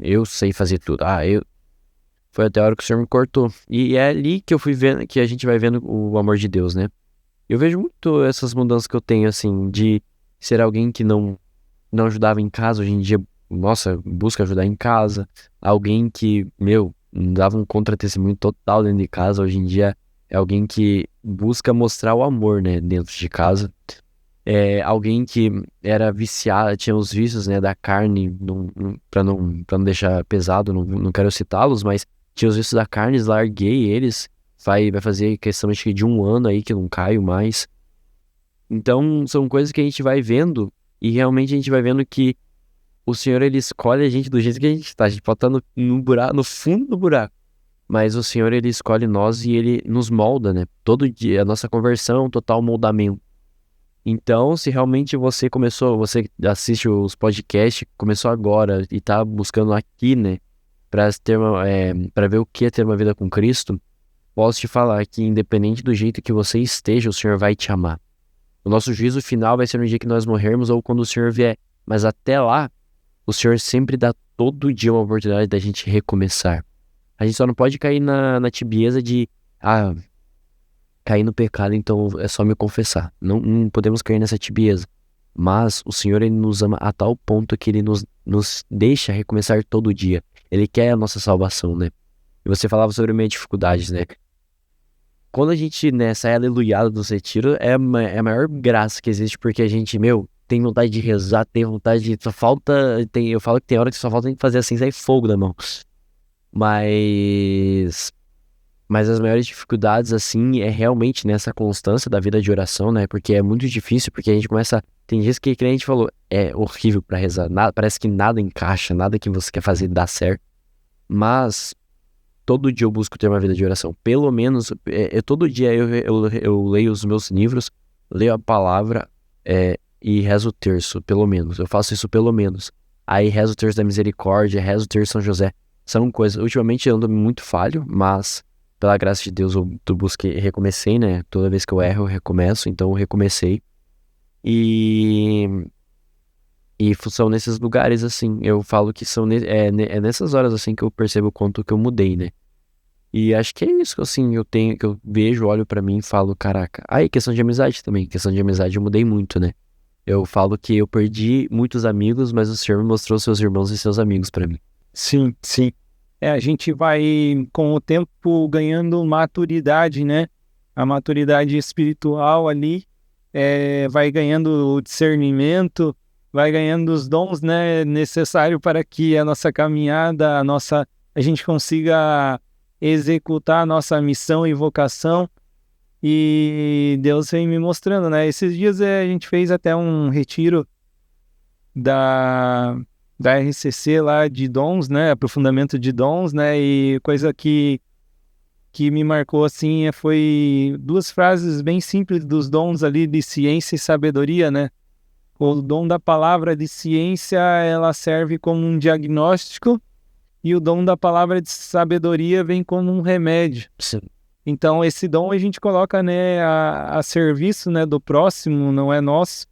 [SPEAKER 3] eu sei fazer tudo, foi até a hora que o Senhor me cortou. E é ali que eu fui vendo, que a gente vai vendo o amor de Deus, né? Eu vejo muito essas mudanças que eu tenho, assim, de ser alguém que não ajudava em casa, hoje em dia, nossa, busca ajudar em casa. Alguém que, dava um contra-testemunho total dentro de casa, hoje em dia é alguém que busca mostrar o amor, né, dentro de casa. É alguém que era viciado, tinha os vícios, né, da carne, pra não deixar pesado, não quero citá-los, mas tinha os vícios da carne, larguei eles, vai fazer questão acho que de 1 ano aí que eu não caio mais. Então, são coisas que a gente vai vendo e realmente a gente vai vendo que o Senhor, ele escolhe a gente do jeito que a gente tá. A gente pode estar no buraco, no fundo do buraco, mas o Senhor, ele escolhe nós e ele nos molda, né? Todo dia, a nossa conversão é um total moldamento. Então, se realmente você assiste os podcasts, começou agora e tá buscando aqui, né, para ver o que é ter uma vida com Cristo, posso te falar que independente do jeito que você esteja, o Senhor vai te amar. O nosso juízo final vai ser no dia que nós morrermos ou quando o Senhor vier. Mas até lá, o Senhor sempre dá todo dia uma oportunidade da gente recomeçar. A gente só não pode cair na tibieza de, cair no pecado, então é só me confessar. Não podemos cair nessa tibieza. Mas o Senhor, ele nos ama a tal ponto que ele nos deixa recomeçar todo dia. Ele quer a nossa salvação, né? E você falava sobre minhas dificuldades, né? Quando a gente, né, sai aleluiado do retiro, é a maior graça que existe, porque a gente, tem vontade de rezar, tem vontade de... Só falta... eu falo que tem hora que só falta a gente fazer assim, sair fogo da mão. Mas as maiores dificuldades, assim, é realmente nessa constância da vida de oração, né? Porque é muito difícil, porque a gente começa... Tem dias que a gente falou, é horrível pra rezar, parece que nada encaixa, nada que você quer fazer dá certo. Mas todo dia eu busco ter uma vida de oração. Pelo menos, todo dia eu leio os meus livros, leio a palavra e rezo o terço, pelo menos. Eu faço isso pelo menos. Aí rezo o terço da misericórdia, rezo o terço São José. São coisas... Ultimamente eu ando muito falho, mas pela graça de Deus eu recomecei, né? Toda vez que eu erro, eu recomeço. Então eu recomecei. E são nesses lugares, assim, eu falo que é nessas horas, assim, que eu percebo o quanto que eu mudei, né? E acho que é isso, assim, que eu vejo, olho pra mim e falo, caraca. Aí, questão de amizade também. Questão de amizade eu mudei muito, né? Eu falo que eu perdi muitos amigos, mas o Senhor me mostrou seus irmãos e seus amigos pra mim.
[SPEAKER 1] Sim, sim. A gente vai, com o tempo, ganhando maturidade, né? A maturidade espiritual ali, vai ganhando o discernimento, vai ganhando os dons, né, necessários para que a nossa caminhada, a gente consiga executar a nossa missão e vocação. E Deus vem me mostrando, né? Esses dias a gente fez até um retiro da RCC lá de dons, né? Aprofundamento de dons, né? E coisa que me marcou assim foi 2 frases bem simples dos dons ali de ciência e sabedoria, né? O dom da palavra de ciência, ela serve como um diagnóstico e o dom da palavra de sabedoria vem como um remédio.
[SPEAKER 3] Sim.
[SPEAKER 1] Então, esse dom a gente coloca, né, a serviço, né, do próximo, não é nosso.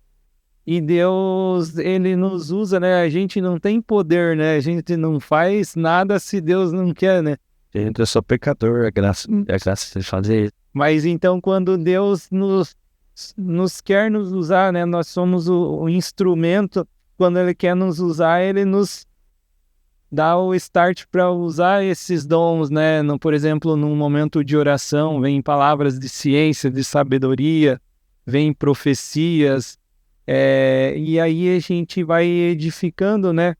[SPEAKER 2] E Deus, ele nos usa, né? A gente não tem poder, né? A gente não faz nada se Deus não quer, né?
[SPEAKER 3] A gente é só pecador, é graça de fazer.
[SPEAKER 2] Mas então, quando Deus nos quer nos usar, né? Nós somos o instrumento. Quando Ele quer nos usar, Ele nos dá o start para usar esses dons, né? Por exemplo, num momento de oração, vem palavras de ciência, de sabedoria, vem profecias, e aí a gente vai edificando, né?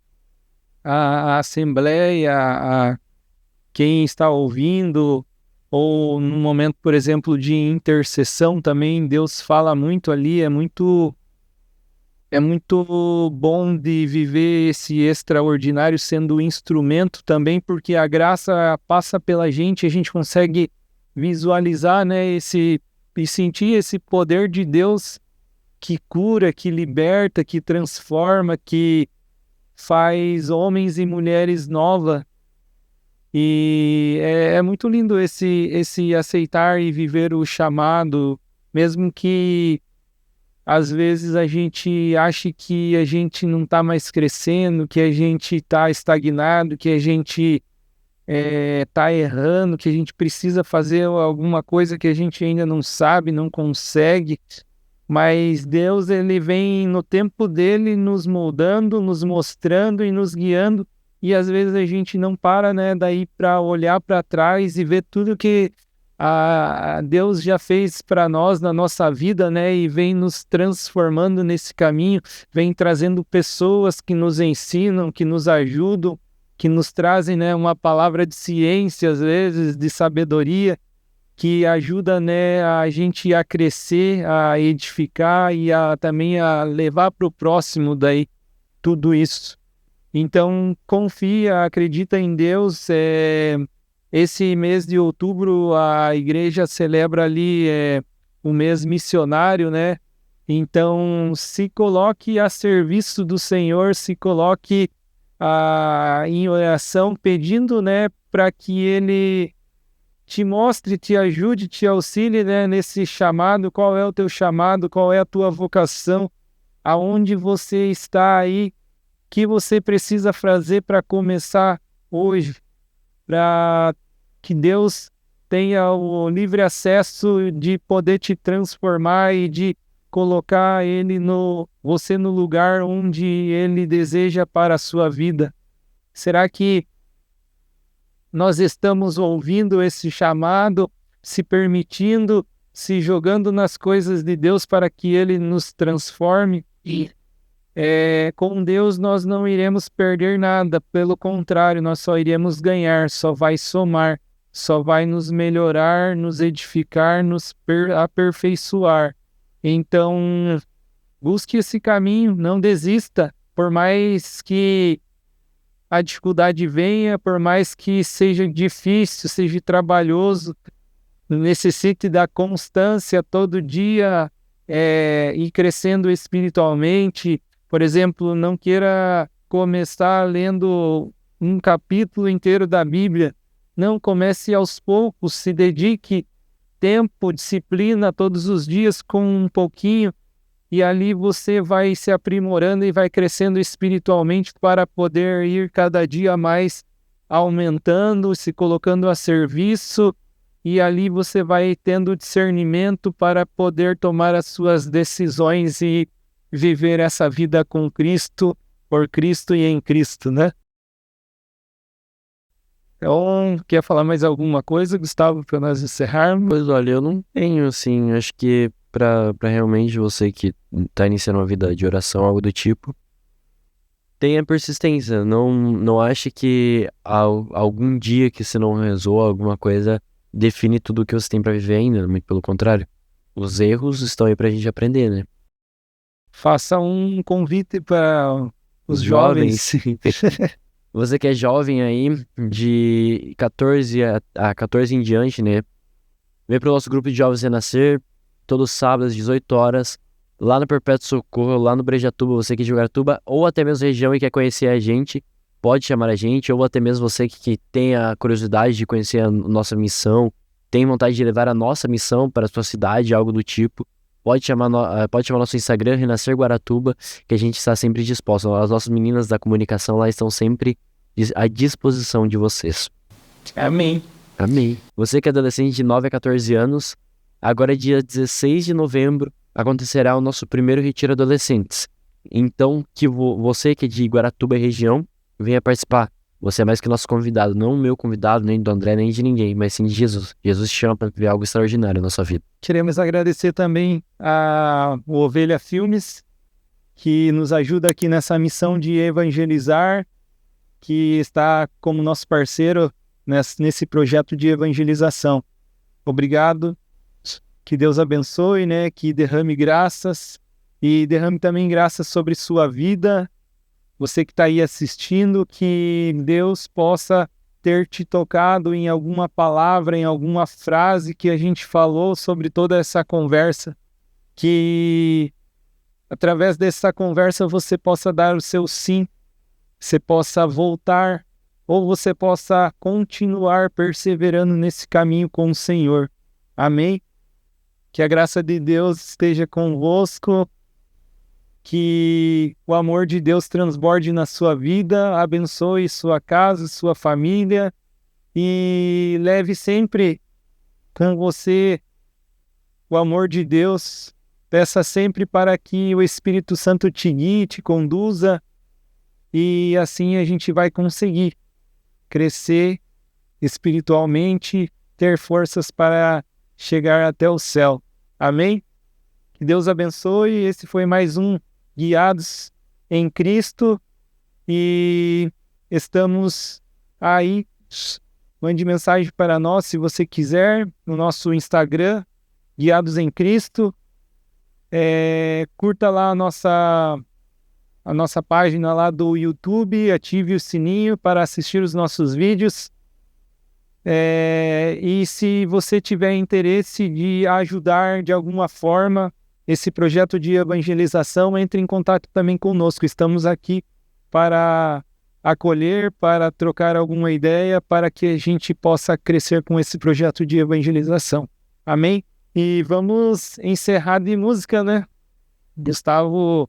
[SPEAKER 2] A assembleia, quem está ouvindo, ou num momento, por exemplo, de intercessão também, Deus fala muito ali, é muito bom de viver esse extraordinário sendo instrumento também, porque a graça passa pela gente, a gente consegue visualizar, né, e sentir esse poder de Deus que cura, que liberta, que transforma, que faz homens e mulheres novas. E é muito lindo esse aceitar e viver o chamado, mesmo que às vezes a gente ache que a gente não está mais crescendo, que a gente está estagnado, que a gente está errando, que a gente precisa fazer alguma coisa que a gente ainda não sabe, não consegue. Mas Deus, ele vem no tempo dele nos moldando, nos mostrando e nos guiando. E às vezes a gente não para, né, daí para olhar para trás e ver tudo que Deus já fez para nós na nossa vida, né, e vem nos transformando nesse caminho, vem trazendo pessoas que nos ensinam, que nos ajudam, que nos trazem, né, uma palavra de ciência, às vezes, de sabedoria, que ajuda, né, a gente a crescer, a edificar e também a levar para o próximo daí tudo isso. Então, confia, acredita em Deus. Esse mês de outubro, a igreja celebra ali o mês missionário, né? Então, se coloque a serviço do Senhor, se coloque em oração, pedindo, né, para que Ele te mostre, te ajude, te auxilie, né, nesse chamado. Qual é o teu chamado? Qual é a tua vocação? Aonde você está aí? Que você precisa fazer para começar hoje, para que Deus tenha o livre acesso de poder te transformar e de colocar você no lugar onde Ele deseja para a sua vida. Será que nós estamos ouvindo esse chamado, se permitindo, se jogando nas coisas de Deus para que Ele nos transforme? Com Deus nós não iremos perder nada, pelo contrário, nós só iremos ganhar, só vai somar, só vai nos melhorar, nos edificar, nos aperfeiçoar. Então, busque esse caminho, não desista, por mais que a dificuldade venha, por mais que seja difícil, seja trabalhoso, necessite da constância todo dia, ir crescendo espiritualmente. Por exemplo, não queira começar lendo um capítulo inteiro da Bíblia. Não, comece aos poucos, se dedique tempo, disciplina todos os dias com um pouquinho, e ali você vai se aprimorando e vai crescendo espiritualmente para poder ir cada dia mais aumentando, se colocando a serviço, e ali você vai tendo discernimento para poder tomar as suas decisões e viver essa vida com Cristo, por Cristo e em Cristo, né? Então, quer falar mais alguma coisa, Gustavo, para nós encerrarmos?
[SPEAKER 3] Pois olha, eu não tenho, assim, acho que para realmente você que está iniciando uma vida de oração, algo do tipo, tenha persistência, não ache que algum dia que você não rezou alguma coisa define tudo o que você tem para viver ainda, muito pelo contrário. Os erros estão aí pra gente aprender, né?
[SPEAKER 2] Faça um convite para os jovens.
[SPEAKER 3] Você que é jovem aí, de 14 a 14 em diante, né? Vem pro nosso grupo de Jovens Renascer, todos os sábados, às 18 horas, lá no Perpétuo Socorro, lá no Brejatuba, você que é de Jogaratuba, ou até mesmo região e quer conhecer a gente, pode chamar a gente, ou até mesmo você que tem a curiosidade de conhecer a nossa missão, tem vontade de levar a nossa missão para a sua cidade, algo do tipo, pode chamar nosso Instagram, Renascer Guaratuba, que a gente está sempre disposto. As nossas meninas da comunicação lá estão sempre à disposição de vocês.
[SPEAKER 1] Amém.
[SPEAKER 3] Amém. Você que é adolescente de 9 a 14 anos, agora dia 16 de novembro acontecerá o nosso primeiro Retiro Adolescentes. Então, que você que é de Guaratuba e região, venha participar. Você é mais que nosso convidado, não o meu convidado, nem do André, nem de ninguém, mas sim de Jesus. Jesus te chama para viver algo extraordinário na sua vida.
[SPEAKER 1] Queremos agradecer também o Ovelha Filmes, que nos ajuda aqui nessa missão de evangelizar, que está como nosso parceiro nesse projeto de evangelização. Obrigado, que Deus abençoe, né? Que derrame graças e derrame também graças sobre sua vida. Você que está aí assistindo, que Deus possa ter te tocado em alguma palavra, em alguma frase que a gente falou sobre toda essa conversa, que através dessa conversa você possa dar o seu sim, você possa voltar, ou você possa continuar perseverando nesse caminho com o Senhor. Amém? Que a graça de Deus esteja convosco, que o amor de Deus transborde na sua vida, abençoe sua casa, sua família e leve sempre com você o amor de Deus. Peça sempre para que o Espírito Santo te guie, te conduza e assim a gente vai conseguir crescer espiritualmente, ter forças para chegar até o céu. Amém? Que Deus abençoe. Esse foi mais um Guiados em Cristo e estamos aí. Mande mensagem para nós se você quiser no nosso Instagram, Guiados em Cristo. Curta lá a nossa página lá do YouTube, ative o sininho para assistir os nossos vídeos. E se você tiver interesse de ajudar de alguma forma esse projeto de evangelização, entre em contato também conosco. Estamos aqui para acolher, para trocar alguma ideia, para que a gente possa crescer com esse projeto de evangelização. Amém? E vamos encerrar de música, né? Gustavo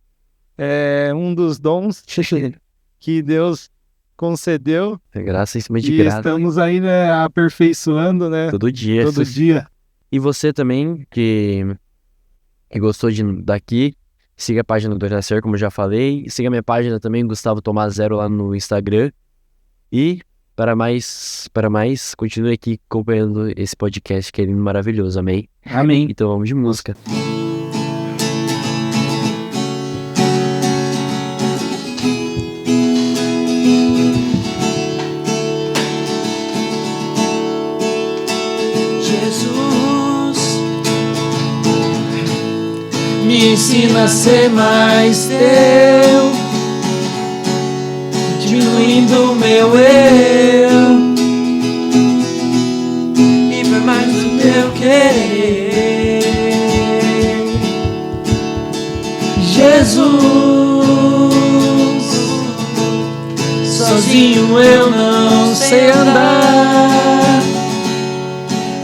[SPEAKER 1] é um dos dons que Deus concedeu.
[SPEAKER 3] É graça em cima de
[SPEAKER 1] e
[SPEAKER 3] graça.
[SPEAKER 1] Estamos aí, né, aperfeiçoando, né?
[SPEAKER 3] Todo dia.
[SPEAKER 1] Todo dia.
[SPEAKER 3] E você também, que gostou daqui, siga a página do Renascer, como eu já falei. Siga a minha página também, Gustavo Tomás Zero, lá no Instagram. E para mais, continue aqui acompanhando esse podcast que é lindo, maravilhoso. Amém?
[SPEAKER 1] Amém.
[SPEAKER 3] Então vamos de música.
[SPEAKER 2] Me ensina a ser mais teu, diminuindo o meu eu, e vai mais do meu querer. Jesus, sozinho eu não sei andar,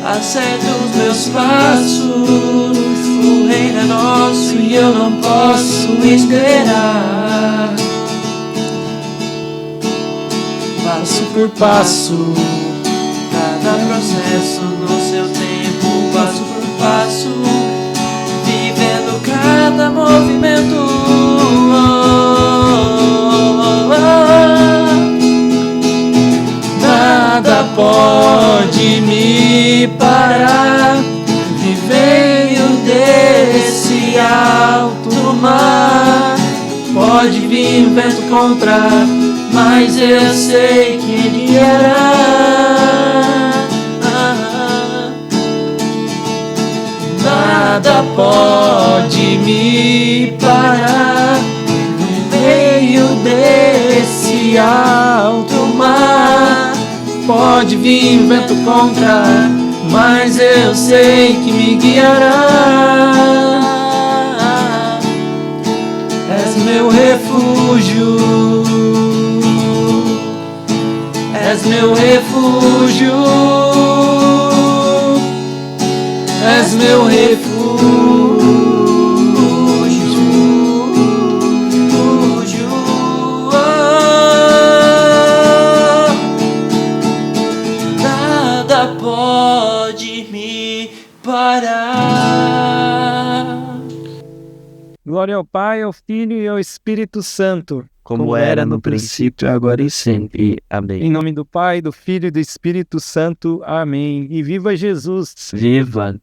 [SPEAKER 2] acerta os meus passos. O reino é nosso e eu não posso esperar. Passo por passo, cada processo no seu tempo, passo por passo, vivendo cada movimento. Nada pode me parar. Veio desse alto mar, pode vir vento contra, mas eu sei que ele guiará. Nada pode me parar. Veio desse alto mar, pode vir vento contra, mas eu sei que me guiará. És meu refúgio, és meu refúgio, és meu refúgio. Glória ao Pai, ao Filho e ao Espírito Santo.
[SPEAKER 3] Como era no princípio, agora e sempre. Amém.
[SPEAKER 2] Em nome do Pai, do Filho e do Espírito Santo. Amém. E viva Jesus!
[SPEAKER 3] Viva!